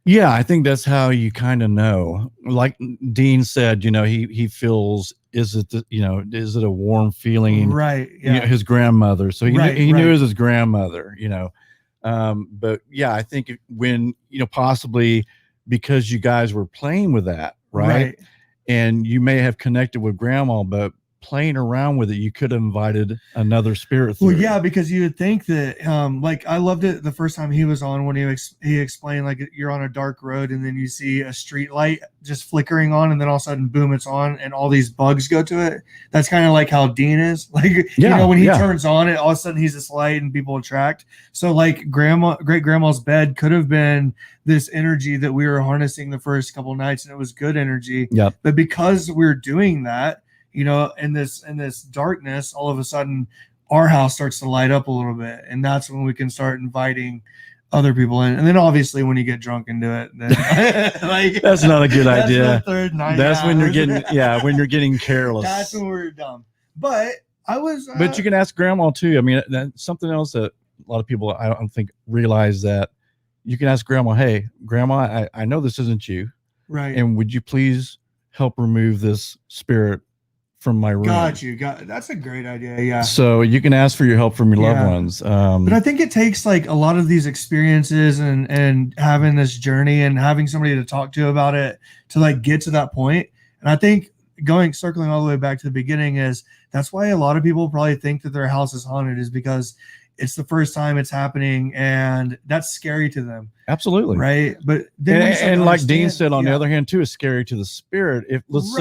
Yeah, I think that's how you kind of know. Like Dean said, he feels, is it a warm feeling? Right. Yeah. His grandmother. So he knew it was his grandmother, But yeah, I think when, possibly because you guys were playing with that, right? And you may have connected with grandma, but playing around with it, you could have invited another spirit through. Well, yeah, because you would think that, like, I loved it the first time he was on, when he explained, like, you're on a dark road and then you see a street light just flickering on, and then all of a sudden, boom, it's on, and all these bugs go to it. That's kind of like how Dean is. Like, when he turns on it, all of a sudden he's this light and people attract. So, like, great grandma's bed could have been this energy that we were harnessing the first couple of nights, and it was good energy. Yeah. But because we're doing that, in this darkness, all of a sudden our house starts to light up a little bit, and that's when we can start inviting other people in. And then obviously when you get drunk and do it, then like that's not a good idea. The third night. That's when you're getting careless. That's when we're dumb. But I was but you can ask grandma too. I mean, that's something else that a lot of people I don't think realize, that you can ask grandma, hey grandma, I know this isn't you, right, and would you please help remove this spirit from my room? That's a great idea. Yeah. So you can ask for your help from your loved ones. But I think it takes like a lot of these experiences and having this journey and having somebody to talk to about it to like get to that point. And I think circling all the way back to the beginning, that's why a lot of people probably think that their house is haunted, is because it's the first time it's happening, and that's scary to them. Absolutely. Right. But then and like Dean said, on the other hand too, is scary to the spirit. If let's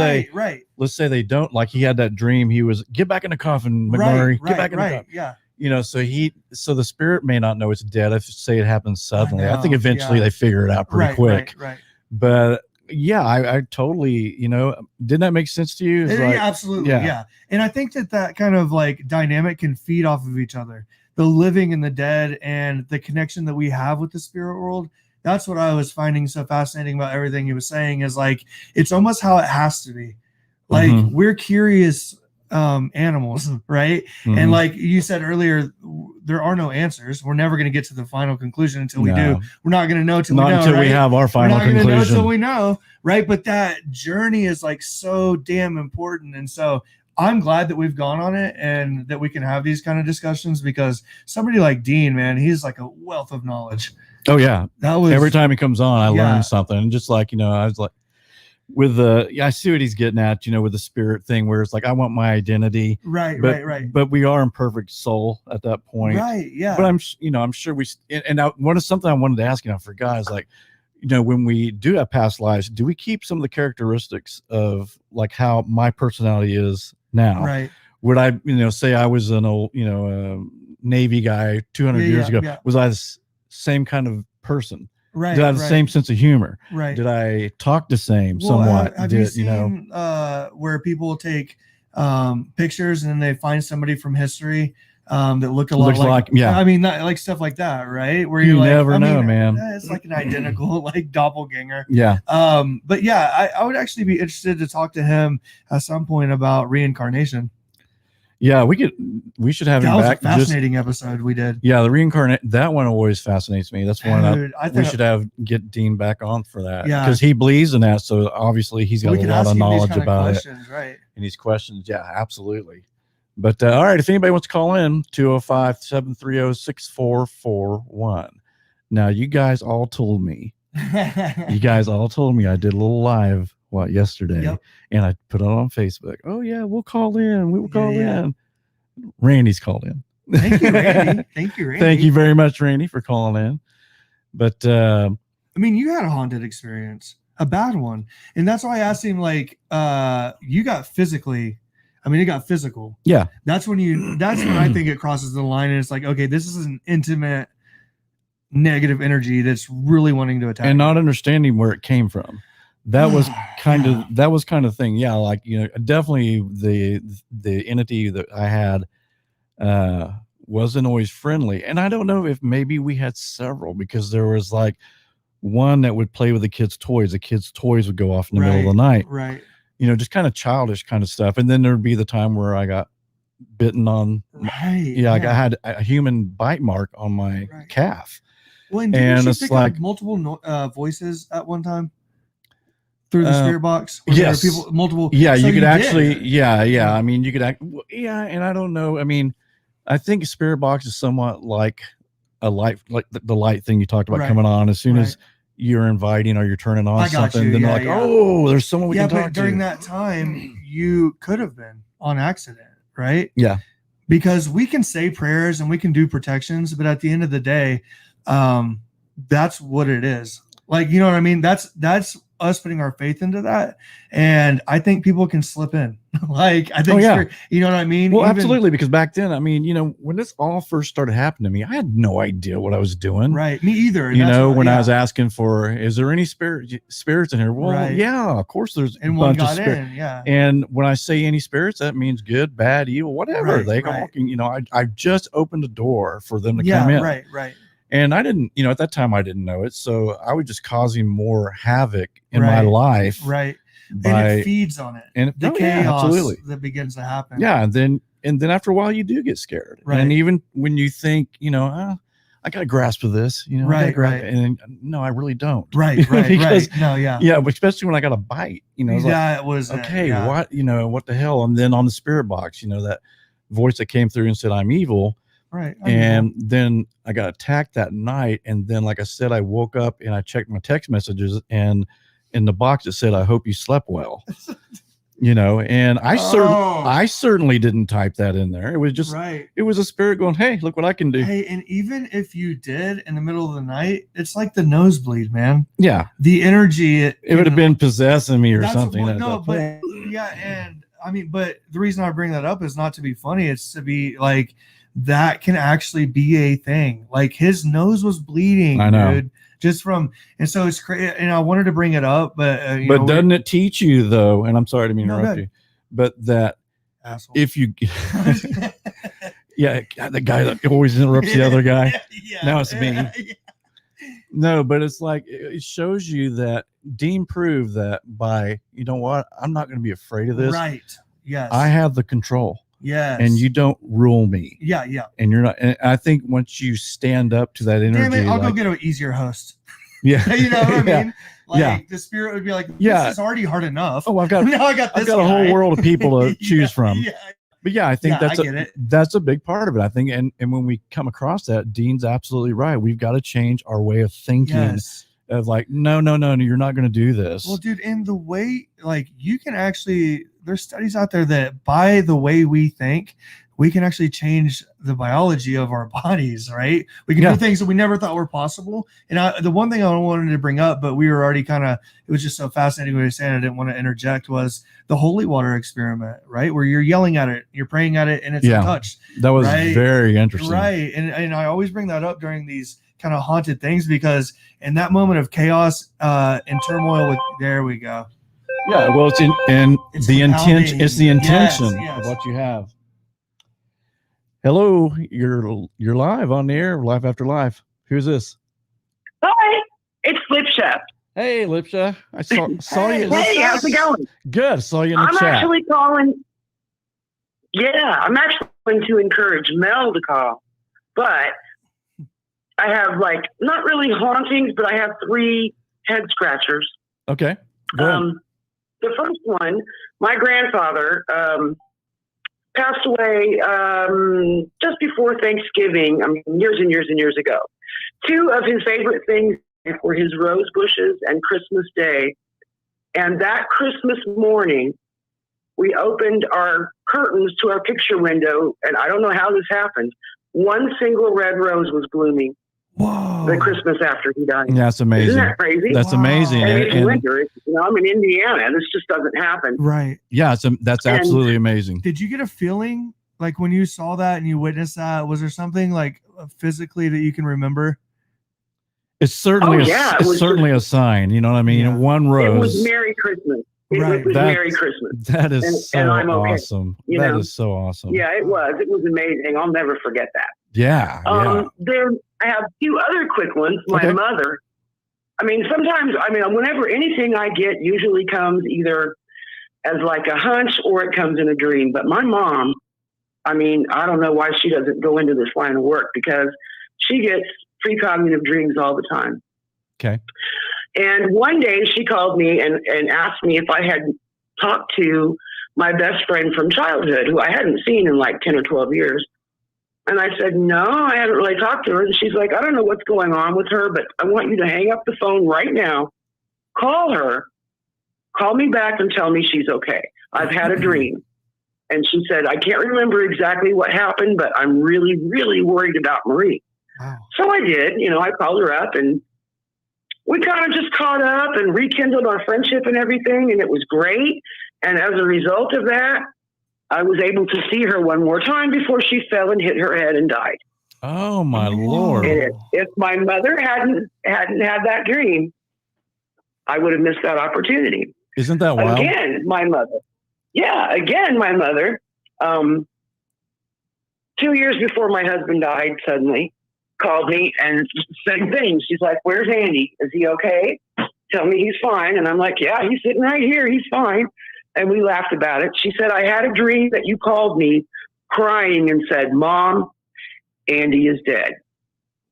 say they don't, like he had that dream, he was, get back in the coffin, McMurray, get back in the coffin. Yeah. So the spirit may not know it's dead. If say it happens suddenly, I think eventually they figure it out pretty quick. Right. But yeah, I totally, didn't that make sense to you? Absolutely. Yeah. And I think that kind of like dynamic can feed off of each other. The living and the dead, and the connection that we have with the spirit world. That's what I was finding so fascinating about everything he was saying, is like, it's almost how it has to be. Like, we're curious animals, right? And like you said earlier, there are no answers. We're never going to get to the final conclusion until we do. We're not going to know until we know. Until we have our final conclusion. We're not going to know until we know, right? But that journey is like so damn important. And so I'm glad that we've gone on it and that we can have these kind of discussions, because somebody like Dean, man, he's like a wealth of knowledge. Oh yeah. Every time he comes on, I learn something. And just like, I was like, with I see what he's getting at, with the spirit thing, where it's like, I want my identity. Right. But we are imperfect soul at that point. Right. Yeah. But I'm sure something I wanted to ask, I forgot, is like, when we do have past lives, do we keep some of the characteristics of like how my personality is now? Right. Would I, say I was an old, Navy guy 200 years ago? Yeah. Was I the same kind of person? Right. Did I have the same sense of humor? Right. Did I talk the same somewhat? Have you seen where people take pictures and then they find somebody from history that look a lot like I mean, not like stuff like that, right? Where you never know, man. It's like an identical like doppelganger. Yeah. But yeah, I would actually be interested to talk to him at some point about reincarnation. Yeah, we should have That him was back. a fascinating episode we did. Yeah, the reincarnate, that one always fascinates me. That's one Dude, I we think should get Dean back on for that. Yeah. Because he believes in that. So obviously he's got we a could lot ask of him these knowledge kind of about it. questions, right? And these questions, yeah, absolutely. But all right, if anybody wants to call in, 205-730-6441. Now, you guys all told me I did a little live yesterday, Yep. and I put it on Facebook. Oh yeah, we'll call in. We will call Yeah. in. Randy's called in. Thank you, Randy. Thank you, Randy. Thank you very much, Randy, for calling in. But I mean, you had a haunted experience, a bad one, and that's why I asked him. Like, you got physically. I mean, it got physical. Yeah, That's when I think it crosses the line, and it's like, okay, this is an intimate, negative energy that's really wanting to attack. and you. not understanding where it came from. That was kind of thing. Yeah, like definitely the entity that I had wasn't always friendly, and I don't know if maybe we had several, because there was like one that would play with the kids' toys. The kids' toys would go off in the middle of the night. Right. Just kind of childish kind of stuff. And then there would be the time where I got bitten on. Right. Yeah, I had a human bite mark on my calf. Well, and didn't you it's pick like up multiple voices at one time through the spirit box? Were yes. there people, multiple. Yeah, so you could actually. did. Yeah. I mean, you could and I don't know. I mean, I think a spirit box is somewhat like a light, like the light thing you talked about coming on. As soon as you're inviting or you're turning on something, then they're like, oh, there's someone we can talk to. But during that time, you could have been on accident, right? Yeah. Because we can say prayers and we can do protections, but at the end of the day, that's what it is. Like, you know what I mean? That's us putting our faith into that. And I think people can slip in. Like, I think, you know what I mean? Well, absolutely. Because back then, I mean, when this all first started happening to me, I had no idea what I was doing. Right. Me either. When I was asking for, is there any spirits in here? Well, yeah, of course there's and a one bunch got of spirits. in, yeah. And when I say any spirits, that means good, bad, evil, whatever. They all can, I just opened the door for them to come in. Right. And I didn't, at that time I didn't know it. So I was just causing more havoc in my life. Right. And it feeds on it. And the chaos that begins to happen. Yeah. And then after a while you do get scared. Right. And even when you think, I got a grasp of this, right. And no, I really don't. Right. Because, no, yeah. Yeah. But especially when I got a bite, it was okay, what the hell? And then on the spirit box, that voice that came through and said, I'm evil. Right. And then I got attacked that night. And then, like I said, I woke up and I checked my text messages, and in the box it said, I hope you slept well. And I certainly didn't type that in there. It was just it was a spirit going, hey, look what I can do. Hey, and even if you did in the middle of the night, it's like the nosebleed, man. Yeah. The energy it would have been possessing me or something. And I mean, but the reason I bring that up is not to be funny, it's to be like, that can actually be a thing. Like, his nose was bleeding, I know. Dude, just from, and so it's crazy. And I wanted to bring it up, but doesn't it teach you though? And I'm sorry to interrupt you, but that asshole. If you, the guy that always interrupts the other guy. Now it's me. No, but it's like, it shows you that Dean proved that by, I'm not going to be afraid of this. Right. Yes. I have the control. Yes. And you don't rule me. Yeah. And you're not. And I think once you stand up to that energy, damn it, I'll go get an easier host. Yeah. You know what I mean? Like, the spirit would be like, this is already hard enough. Oh, I've got a whole world of people to choose from. Yeah. But I think that's a big part of it. I think, and when we come across that, Dean's absolutely right. We've got to change our way of thinking. Yes. Of like, no, you're not going to do this. Well, dude, and the way, like, you can actually, there's studies out there that by the way we think, we can actually change the biology of our bodies, right? We can do things that we never thought were possible. And the one thing I wanted to bring up, but we were already it was just so fascinating what you were saying, I didn't want to interject, was the holy water experiment, right? Where you're yelling at it, you're praying at it, and it's untouched. That was very interesting. Right. And I always bring that up during these kind of haunted things, because in that moment of chaos and turmoil, there we go. Yeah, well, it's the intention. It's the intention of what you have. Hello, you're live on the air, Life After Life. Who's this? Hi, it's Lipsha. Hey, Lipsha. I saw you. Hey, how's it going? Good. Saw you in the chat. I'm actually calling. Yeah, I'm actually going to encourage Mel to call, but I have like not really hauntings, but I have 3 head scratchers. Okay. Go ahead. The first one, my grandfather passed away just before Thanksgiving. I mean, years and years and years ago. 2 of his favorite things were his rose bushes and Christmas Day. And that Christmas morning, we opened our curtains to our picture window, and I don't know how this happened. 1 single red rose was blooming. Whoa. The Christmas after he died. Yeah, that's amazing. Isn't that crazy? That's amazing. And it's And- winter. I'm in Indiana. This just doesn't happen. Right. yeah, that's absolutely amazing. Did you get a feeling like when you saw that and you witnessed that? Was there something like physically that you can remember? It's certainly it was certainly a sign. You know what I mean? Yeah. 1 rose. It was Merry Christmas. It was Merry Christmas. That is And I'm okay, awesome. you That know? is so awesome. Yeah, it was. It was amazing. I'll never forget that. Yeah. Yeah. Then I have 2 other quick ones. My Okay. mother. Whenever anything I get usually comes either as like a hunch or it comes in a dream. But my mom, I don't know why she doesn't go into this line of work because she gets precognitive dreams all the time. Okay. And one day she called me and asked me if I had talked to my best friend from childhood, who I hadn't seen in like 10 or 12 years. And I said, no, I haven't really talked to her. And she's like, I don't know what's going on with her, but I want you to hang up the phone right now. Call her. Call me back and tell me she's okay. I've had a dream. And she said, I can't remember exactly what happened, but I'm really, really worried about Marie. Wow. So I did. I called her up and we kind of just caught up and rekindled our friendship and everything. And it was great. And as a result of that, I was able to see her one more time before she fell and hit her head and died. Oh my Lord. And if my mother hadn't had that dream, I would have missed that opportunity. Isn't that wild? Again, my mother. 2 years before my husband died, suddenly called me and said things. She's like, where's Andy? Is he okay? Tell me he's fine. And I'm like, yeah, he's sitting right here. He's fine. And we laughed about it. She said, I had a dream that you called me crying and said, Mom, Andy is dead.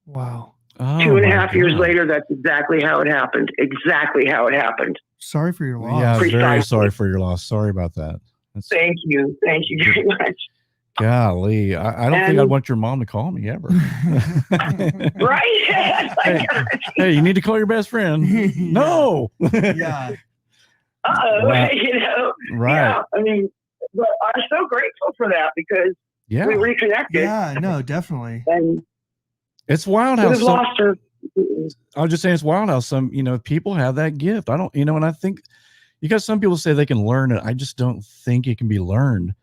Wow. Oh, 2.5 years God. later, that's exactly how it happened. Exactly how it happened. Sorry for your loss. Yeah, very Precisely. sorry for your loss. Sorry about that. That's, Thank you. Thank you very much. golly, I don't think I'd want your mom to call me ever. Right? Hey, you need to call your best friend. No. Yeah. Right. Right. Yeah. But I'm so grateful for that because Yeah. we reconnected. Yeah. No, definitely. And It's wild we how have lost her. I was just saying it's wild how some, people have that gift. I don't, and I think because some people say they can learn it. I just don't think it can be learned.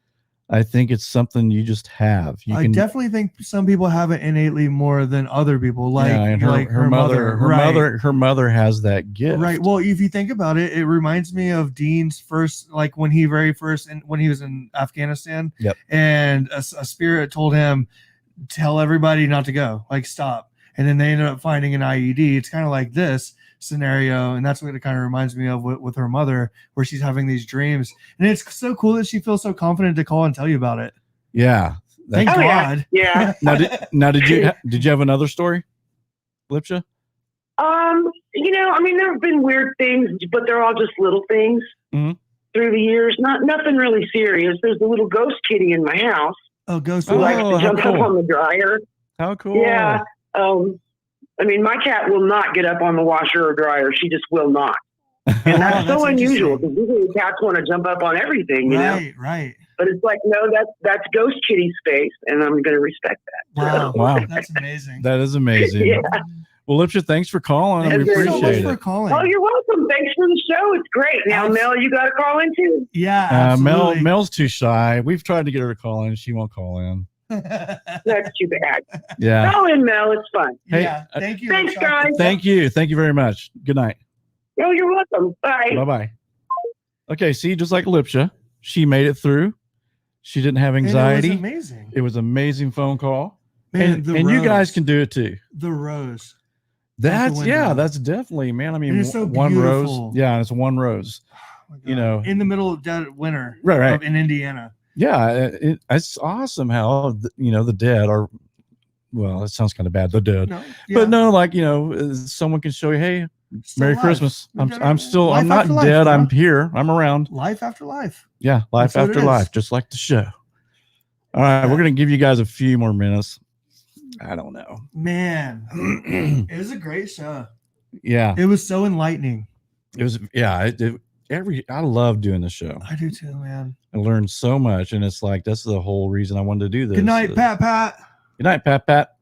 I think it's something you just have. I definitely think some people have it innately more than other people. Like, and her mother has that gift. Right. Well, if you think about it, it reminds me of Dean's first, like when he when he was in Afghanistan. Yep. And a spirit told him, tell everybody not to go, like stop. And then they ended up finding an IED. It's kind of like this scenario. And that's what it kind of reminds me of with her mother, where she's having these dreams. And it's so cool that she feels so confident to call and tell you about it. Yeah. Thank God. Yeah. Now, did you have another story, Lipsha? There have been weird things, but they're all just little things through the years. Nothing really serious. There's a little ghost kitty in my house. Oh, ghost. Who likes to jump cool. up on the dryer. How cool. Yeah. My cat will not get up on the washer or dryer. She just will not. And that's so unusual because usually cats want to jump up on everything, you know? Right. But it's like, no, that's ghost kitty space, and I'm going to respect that. Wow. Wow. That's amazing. That is amazing. Yeah. Well, Lipsha, thanks for calling. Thank We you so appreciate much it. for calling. Oh, you're welcome. Thanks for the show. It's great. Now, Mel, you got to call in too. Yeah. Absolutely. Mel's too shy. We've tried to get her to call in. She won't call in. That's too bad. Yeah. Call in, Mel. It's fun. Hey, yeah. Thank you. Thanks, guys. Thank you. Thank you very much. Good night. Oh, you're welcome. Bye. Bye-bye. Okay, see, just like Lipsha, she made it through. She didn't have anxiety. It was amazing. It was an amazing phone call. Man, and you guys can do it too. The rose. That's definitely, man. And it's so one beautiful. rose. Yeah, it's one rose. Oh in the middle of dead winter. Right. In Indiana. Yeah, it's awesome how the dead are. Well, it sounds kind of bad, the dead, but no, like someone can show you, hey, Still Merry alive. Christmas. I'm Life not after life, dead. bro. I'm here. I'm around. Life after life. Yeah, life That's what after it life, is. just like the show. All right, we're gonna give you guys a few more minutes. I don't know, man. It was a great show. Yeah, It was so enlightening. it was. Yeah, I love doing the show. I do too, man. I learned so much, and it's like that's the whole reason I wanted to do this. Good night, Pat. Good night, Pat.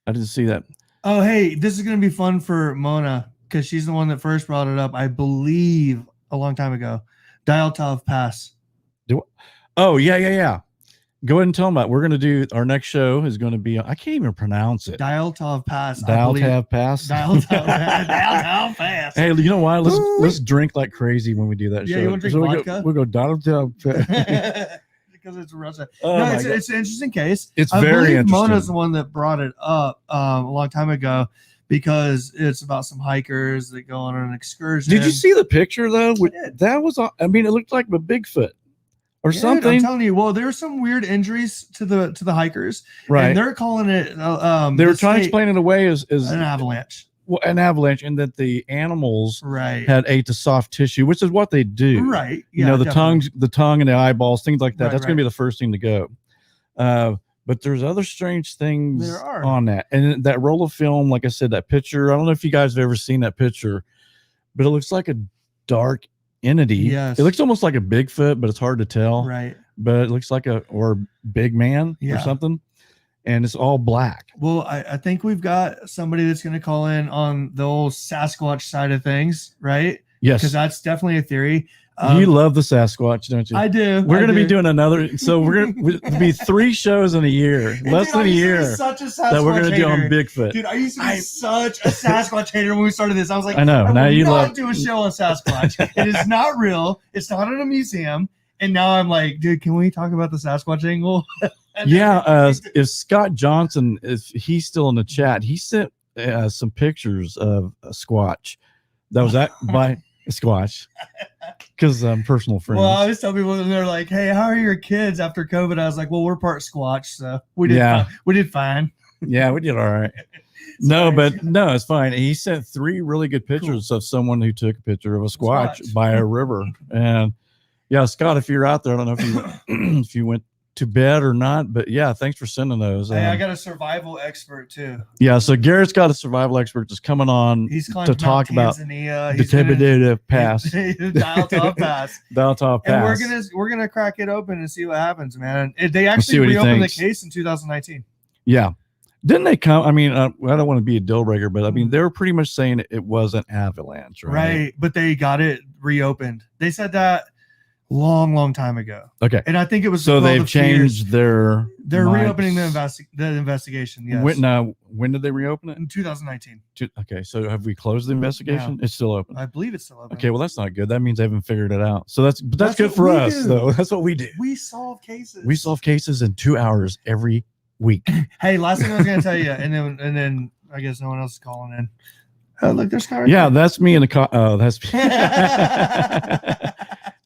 I didn't see that. Oh, hey, this is going to be fun for Mona because she's the one that first brought it up, I believe, a long time ago. Dial Tav Pass. Oh, yeah. Go ahead and tell them about it. We're going to do our next show is going to be, I can't even pronounce it. Dial Tav Pass. Dial Tav Pass. Dial Tav Pass. Hey, you know why? Let's drink like crazy when we do that show. Yeah, you want to drink vodka? We'll go Dial Tav Pass. Because it's Russia. Oh no, it's an interesting case. It's I very believe interesting. Mona's the one that brought it up a long time ago because it's about some hikers that go on an excursion. Did you see the picture though? I did. That was, I mean, it looked like a Bigfoot or Yeah, something. I'm telling you. Well, there's some weird injuries to the hikers, Right. And they're calling it. They were trying to explain it away as an avalanche. Well, an avalanche, and that the animals Right. had ate the soft tissue, which is what they do. Right. You know, the definitely. tongue and the eyeballs, things like that. Right, That's going to be the first thing to go. But there's other strange things There are. on that. And that roll of film, like I said, that picture, I don't know if you guys have ever seen that picture, but it looks like a dark entity. Yes. It looks almost like a Bigfoot, but it's hard to tell. Right. But it looks like a big man or Yeah. something. And it's all black. Well, I think we've got somebody that's going to call in on the old Sasquatch side of things, right? Yes. Because that's definitely a theory. You love the Sasquatch, don't you? I do. We're going to do. be doing another. So we're going to be 3 shows in a year, less than a year, Such a that we're going to do on Bigfoot. Dude, I used to be such a Sasquatch hater when we started this. I was like, I know. Now you love. do a show on Sasquatch. It is not real. It's not in a museum. And now I'm like, dude, can we talk about the Sasquatch angle? Yeah. If Scott Johnson, if he's still in the chat, he sent some pictures of a Squatch that was by a Squatch because personal friends. Well, I always tell people when they're like, hey, how are your kids after COVID? I was like, well, we're part Squatch, so we did fine. Yeah, we did all right. No, it's fine. He sent 3 really good pictures of someone who took a picture of a Squatch by a river. And yeah, Scott, if you're out there, I don't know if you if you went to bed or not, but yeah, thanks for sending those. Hey, I got a survival expert too. Yeah, so Garrett's got a survival expert that's coming on to talk about the Tibet Pass. Dial Tav Pass. Dial Tav Pass. And we're gonna crack it open and see what happens, man. They actually reopened the case in 2019. Yeah. Didn't they come? I mean, I don't want to be a deal breaker, but I mean, they were pretty much saying it was an avalanche, right? Right, but they got it reopened. They said that long time ago. Okay, and I think it was so they've changed their. They're reopening the investigation. Yes. When did they reopen it? In 2019. Okay, so have we closed the investigation? Yeah. It's still open. I believe it's still open. Okay, well that's not good. That means they haven't figured it out. So that's good for us, though. That's what we do. We solve cases. We solve cases in 2 hours every week. Hey, last thing I was going to tell you, and then I guess no one else is calling in. Oh, look, there's Scott. Yeah, that's me in the car. Oh, that's me.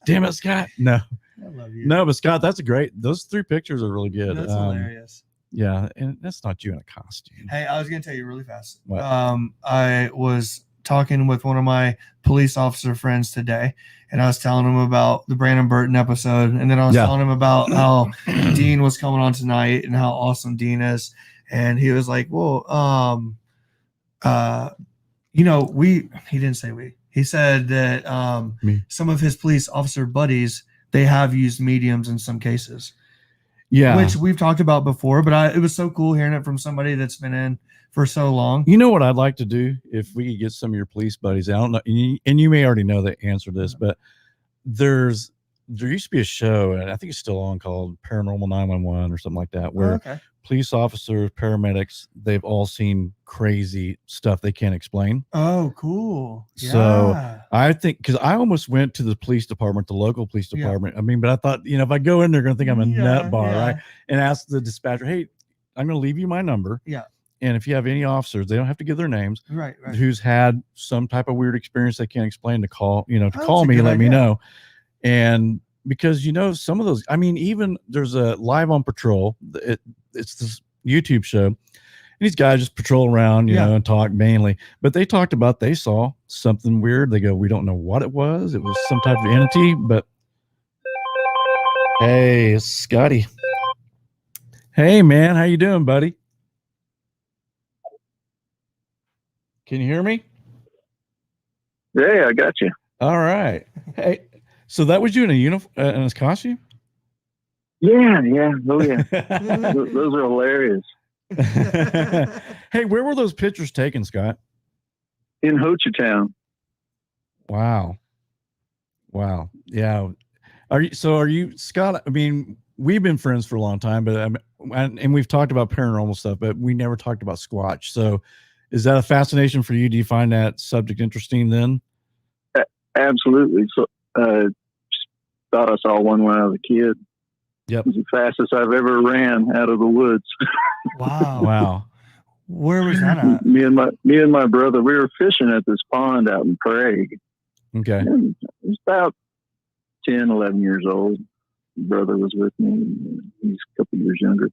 Damn it, Scott. No. I love you. No, but Scott, that's great. Those 3 pictures are really good. That's hilarious. Yeah, and that's not you in a costume. Hey, I was going to tell you really fast. What? I was talking with one of my police officer friends today, and I was telling him about the Brandon Burton episode, and then I was telling him about how Dean was coming on tonight and how awesome Dean is, and he was like, "Well, he didn't say we. He said that some of his police officer buddies, they have used mediums in some cases." Yeah, which we've talked about before, but it was so cool hearing it from somebody that's been in for so long. You know what I'd like to do if we could get some of your police buddies? I don't know, and you may already know the answer to this, but there used to be a show, and I think it's still on, called Paranormal 911 or something like that, where police officers, paramedics, they've all seen crazy stuff they can't explain. Oh, cool. So I think, because I almost went to the police department, the local police department. I mean, but I thought, if I go in, they're going to think I'm a nut bar, right? And ask the dispatcher, hey, I'm going to leave you my number. Yeah. And if you have any officers, they don't have to give their names, right. who's had some type of weird experience they can't explain, to call, call me and let me know. And because some of those. I mean, even there's a Live on Patrol. It's this YouTube show. And these guys just patrol around, and talk mainly. But they talked about they saw something weird. They go, we don't know what it was. It was some type of entity, but hey, it's Scotty. Hey, man, how you doing, buddy? Can you hear me? Yeah, I got you. All right. Hey, so that was you in a costume? Yeah. Oh, yeah. Those are hilarious. Hey, where were those pictures taken, Scott? In Ho Chi Town. Wow. Yeah. Are you Scott? I mean, we've been friends for a long time, but and we've talked about paranormal stuff, but we never talked about Squatch. So is that a fascination for you? Do you find that subject interesting then? Absolutely. So just thought I saw one when I was a kid. Yep. It was the fastest I've ever ran out of the woods. Wow. Where was that at? Me and my brother, we were fishing at this pond out in Prague. Okay. And it was about 10, 11 years old. My brother was with me. He's a couple years younger.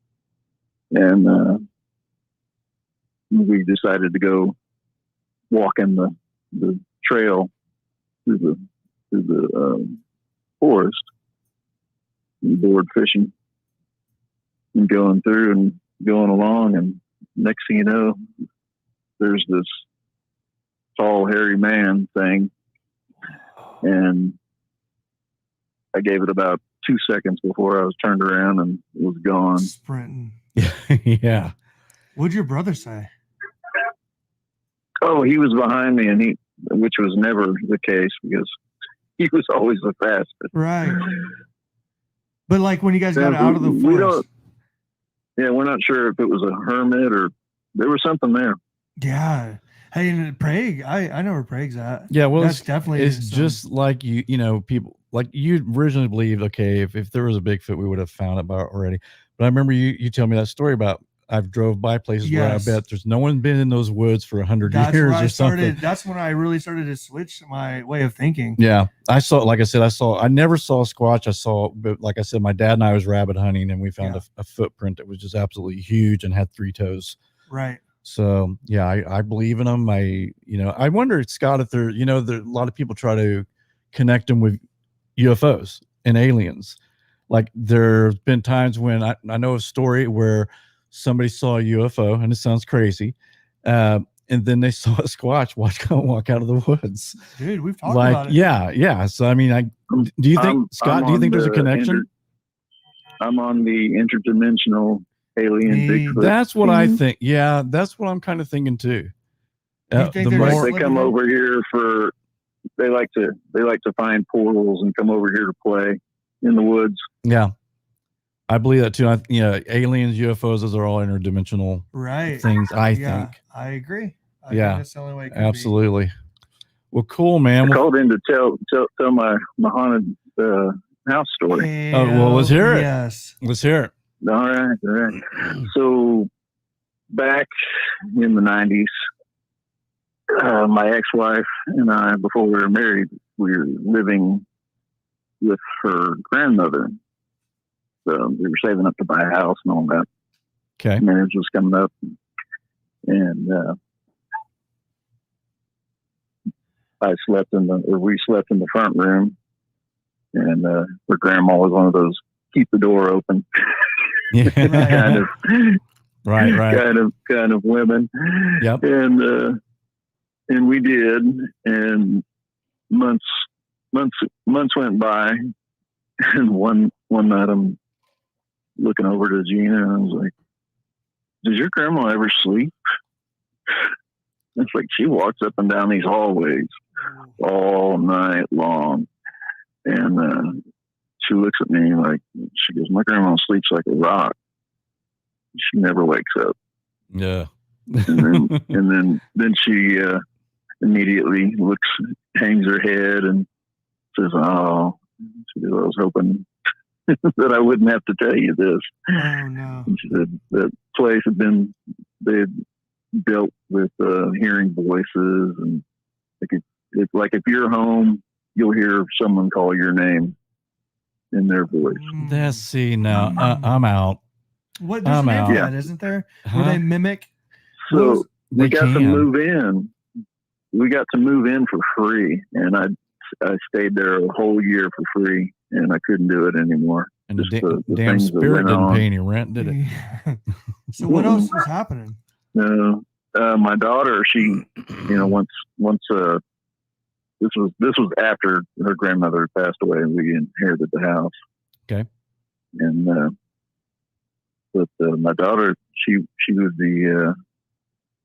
And we decided to go walking the trail through the forest, and board fishing, and going through and going along. And next thing you know, there's this tall, hairy man thing. And I gave it about 2 seconds before I was turned around and it was gone. Sprinting. Yeah. What'd your brother say? Oh, he was behind me, which was never the case because he was always the fastest. Right. But like when you guys got out of the forest. We're not sure if it was a hermit or there was something there. Yeah. Hey, in Prague, I know where Prague's at. Yeah, well, that's definitely just like people like you originally believed. Okay, if there was a Bigfoot, we would have found it already. But I remember you tell me that story about I've drove by places where I bet there's no one been in those woods for 100 years or something. That's when I really started to switch my way of thinking. Yeah, I never saw Squatch. But like I said, my dad and I was rabbit hunting and we found a footprint that was just absolutely huge and had 3 toes. Right. So yeah, I believe in them. I wonder, Scott, if there a lot of people try to connect them with UFOs and aliens. Like there's been times when I know a story where somebody saw a UFO, and it sounds crazy, and then they saw a Squatch walk out of the woods. Dude, we've talked about it. Yeah. So I mean, do you think, Scott? Do you think there's a connection? I'm on the interdimensional alien Bigfoot. That's what I think. Yeah, that's what I'm kind of thinking too. They come over here they like to find portals and come over here to play in the woods. Yeah. I believe that too. Aliens, UFOs, those are all interdimensional things, I think. I agree. I think that's the only way it can absolutely be. Well, cool, man. I called in to tell my haunted house story. Oh, well, let's hear it. Yes. Let's hear it. All right. So back in the 90s, my ex-wife and I, before we were married, we were living with her grandmother. So we were saving up to buy a house and all that. Okay. Marriage was coming up. And we slept in the front room. And her grandma was one of those keep the door open kind of kind of women. Yep. And we did, and months went by, and one night I'm looking over to Gina and I was like, does your grandma ever sleep? It's like she walks up and down these hallways all night long. And she looks at me like, she goes, my grandma sleeps like a rock. She never wakes up. Yeah. and then she immediately hangs her head and says, oh, she goes, I was hoping that I wouldn't have to tell you this. Oh, no. And she said that place they had built with hearing voices, and if you're home, you'll hear someone call your name. in their voice. Let's see now. I'm out. What there's a name for that, isn't there? Where they mimic. So we got to can. move in. We got to move in for free, and I stayed there a whole year for free, and I couldn't do it anymore. And the damn things that spirit went didn't on. pay any rent, did it? So what else was happening? No, my daughter, she, once this was after her grandmother had passed away, and we inherited the house. Okay. And but my daughter, she was the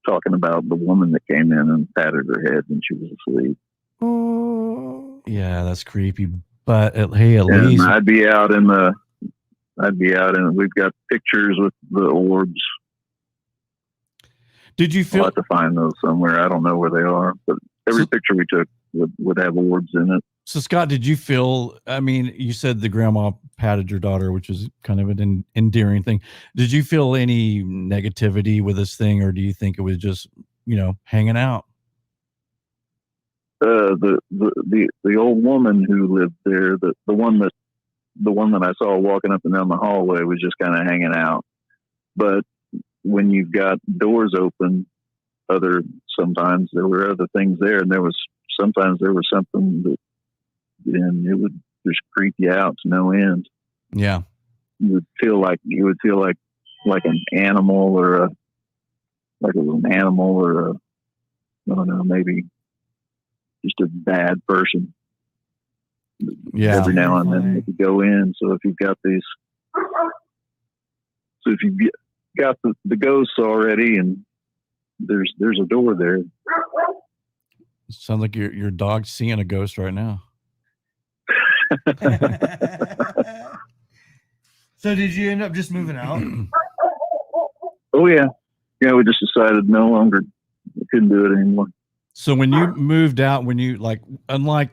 talking about the woman that came in and patted her head when she was asleep. Oh, yeah, that's creepy. But hey, at and least I'd be out in we've got pictures with the orbs. did you I'll feel? have to find those somewhere. I don't know where they are, but every picture we took would have orbs in it. So Scott, did you feel? I mean, you said the grandma patted your daughter, which is kind of an endearing thing. Did you feel any negativity with this thing, or do you think it was just hanging out? The old woman who lived there, the one that I saw walking up and down the hallway was just kind of hanging out. But when you've got doors open, sometimes there were other things there, and sometimes there was something that, and it would just creep you out to no end. Yeah, you would feel like an animal or I don't know, maybe just a bad person. Yeah. Every now and then they could go in. So if you've got the ghosts already, and there's a door there. Sounds like your dog's seeing a ghost right now. So did you end up just moving out? Oh yeah. We just decided no longer we couldn't do it anymore. So when you moved out, unlike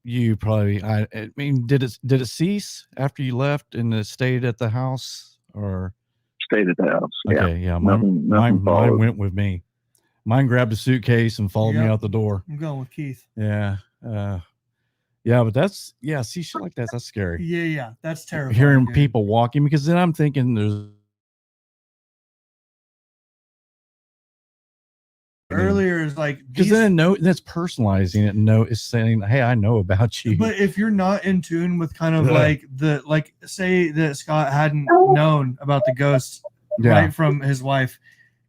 you probably, I mean, did it cease after you left and it stayed at the house, or stayed at the house? Okay, yeah. Mine went with me. Mine grabbed a suitcase and followed me out the door. I'm going with Keith. Yeah. Yeah, but see, shit like that's scary. Yeah, that's terrible. Hearing people walking, because then I'm thinking there's earlier is like, because then that's personalizing it. It's saying, hey, I know about you. But if you're not in tune with kind of say that Scott hadn't known about the ghost right from his wife,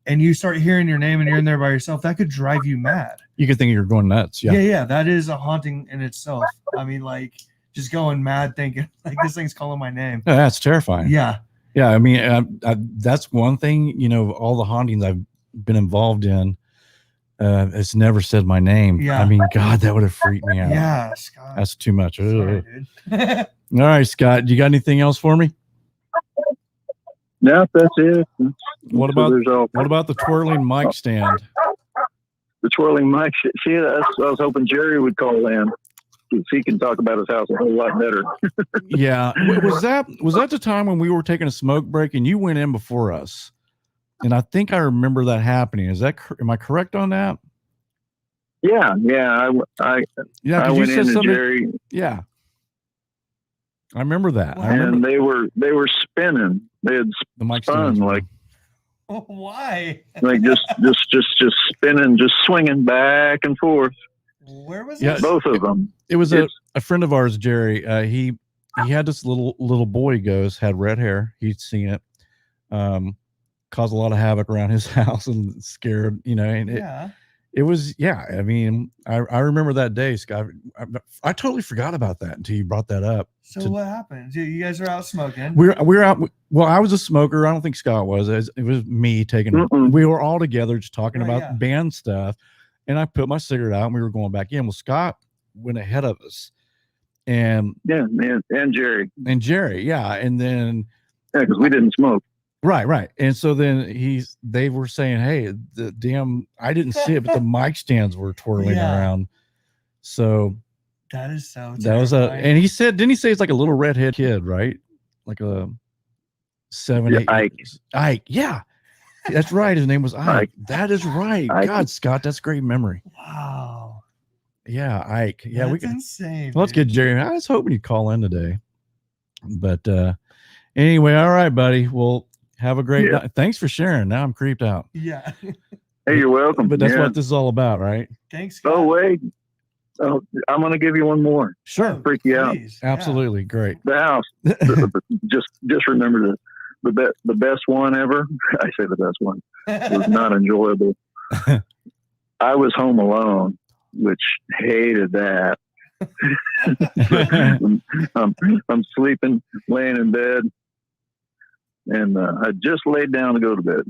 and you start hearing your name and you're in there by yourself, that could drive you mad. You could think you're going nuts. Yeah, that is a haunting in itself. I mean, like just going mad thinking like this thing's calling my name. Yeah, that's terrifying. Yeah. I mean, that's one thing, all the hauntings I've been involved in, it's never said my name. Yeah. I mean, God, that would have freaked me out. Yeah, Scott. That's too much. Sorry, dude. All right, Scott, you got anything else for me? No, that's it. What about the twirling mic stand? The twirling mic. See, I was hoping Jerry would call in. He can talk about his house a whole lot better. Yeah. Was that the time when we were taking a smoke break and you went in before us? And I think I remember that happening. Am I correct on that? Yeah. I went in to Jerry. Yeah. I remember that. And they were spinning. They had the mic spun like. Why? Like just spinning, just swinging back and forth. Where was it? Both of them. It was a friend of ours, Jerry. He had this little boy ghost, had red hair. He'd seen it. Caused a lot of havoc around his house and scared, and it was, I mean, I remember that day, Scott. I totally forgot about that until you brought that up. So what happened? You guys are out smoking. We're out. Well, I was a smoker. I don't think Scott was. It was me taking. We were all together just talking about band stuff, and I put my cigarette out and we were going back in. Well, Scott went ahead of us, and and Jerry, and then because we didn't smoke. Right. And so then they were saying, hey, the damn, I didn't see it, but the mic stands were twirling around. So that is so that was and he said, didn't he say it's like a little redhead kid, right? Like a 7, 8 Ike. Yeah. That's right. His name was Ike. That is right. Ike. God, Scott, that's great memory. Wow. Yeah, Ike. Yeah, that's insane. Well, let's get Jerry. I was hoping he'd call in today. But anyway, all right, buddy. Well, have a great night. Thanks for sharing. Now I'm creeped out. Yeah. Hey, you're welcome. But that's what this is all about, right? Thanks, Scott. Oh, wait. Oh, I'm going to give you one more. Sure. Freak you out. Absolutely. Great. The house. just remember the best one ever. I say the best one. It was not enjoyable. I was home alone, which hated that. I'm sleeping, laying in bed, and I just laid down to go to bed.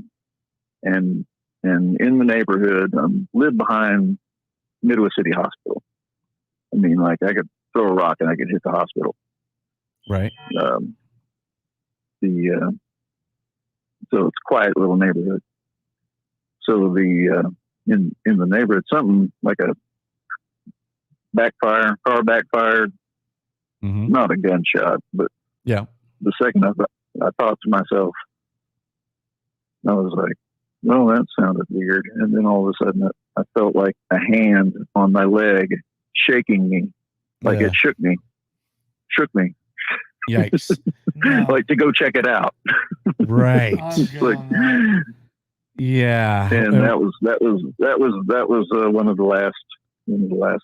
And in the neighborhood, lived behind Midwest City Hospital. I mean, like I could throw a rock and I could hit the hospital. Right. So it's a quiet little neighborhood. So in the neighborhood, something like a car backfired, not a gunshot, but yeah. The second I thought to myself, I was like, well, that sounded weird. And then all of a sudden I felt like a hand on my leg shaking me, like it shook me. Yikes. Like to go check it out. Right. Like, yeah. And that was one of the last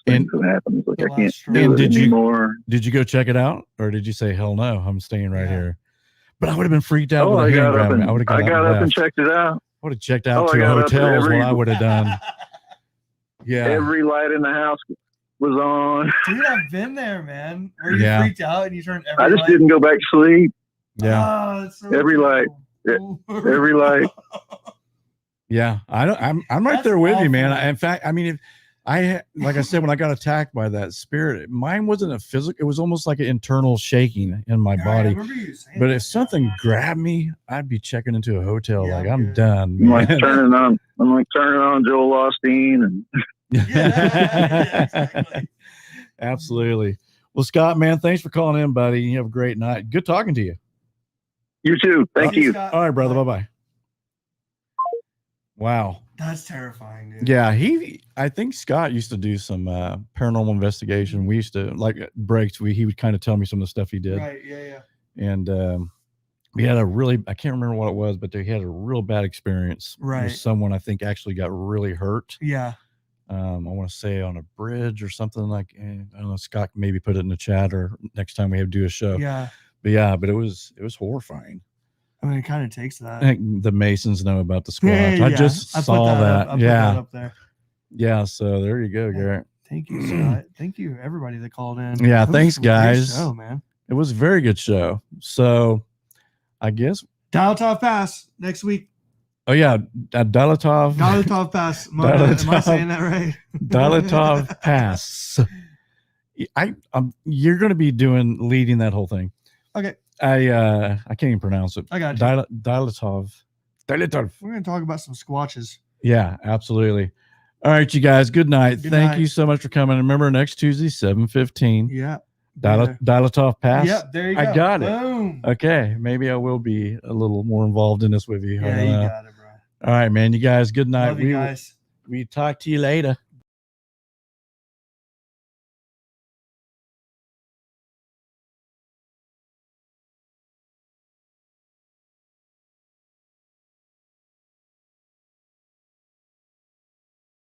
things that happened. It's like I can't do it anymore. Did you go check it out, or did you say, hell no, I'm staying right here? But I would have been freaked out. Oh, I got up and and checked it out. I would have checked out to a hotel is what I would have done. Yeah. Every light in the house was on. Dude, I've been there, man. Where you freaked out and you turned every I just light. didn't go back to sleep. Yeah. Oh, so every light. Every light. Yeah. I'm right there with you, man. In fact, I mean, like I said, when I got attacked by that spirit, mine wasn't a physical, it was almost like an internal shaking in my body. But if something grabbed me, I'd be checking into a hotel. Like I'm done. I'm like turning on Joel Osteen and exactly. Absolutely. Well, Scott, man, thanks for calling in, buddy. You have a great night. Good talking to you. You too. Thank you. Scott. All right, brother. Bye-bye. Wow. That's terrifying, dude. Yeah, I think Scott used to do some paranormal investigation. We used to, like breaks, he would kind of tell me some of the stuff he did. Right, yeah. And we had I can't remember what it was, but they had a real bad experience. Right. Someone I think actually got really hurt. Yeah. I want to say on a bridge or something like, I don't know, Scott can maybe put it in the chat or next time we have to do a show. Yeah. But it was horrifying. I mean, it kind of takes that. I think the Masons know about the Squatch. Yeah. I just saw that. I put that up there. Yeah. So there you go, Garrett. Thank you, Scott. Thank you, everybody that called in. Yeah. Thanks, guys. Show, man. It was a very good show. So I guess Dalatov Pass next week. Oh yeah, Dalatov. Dalatov Pass. Am I saying that right? Dalatov Pass. You're going to be leading that whole thing. Okay. I can't even pronounce it. I got you. Dalatov. We're going to talk about some squatches. Yeah, absolutely. All right, you guys. Good night. Thank you so much for coming. Remember, next Tuesday, 7:15. Yeah. Dalatov Pass. Yep, there you go. I got it. Boom. Okay, maybe I will be a little more involved in this with you. Yeah, you got it, bro. All right, man. You guys, good night. Love you guys. We talk to you later.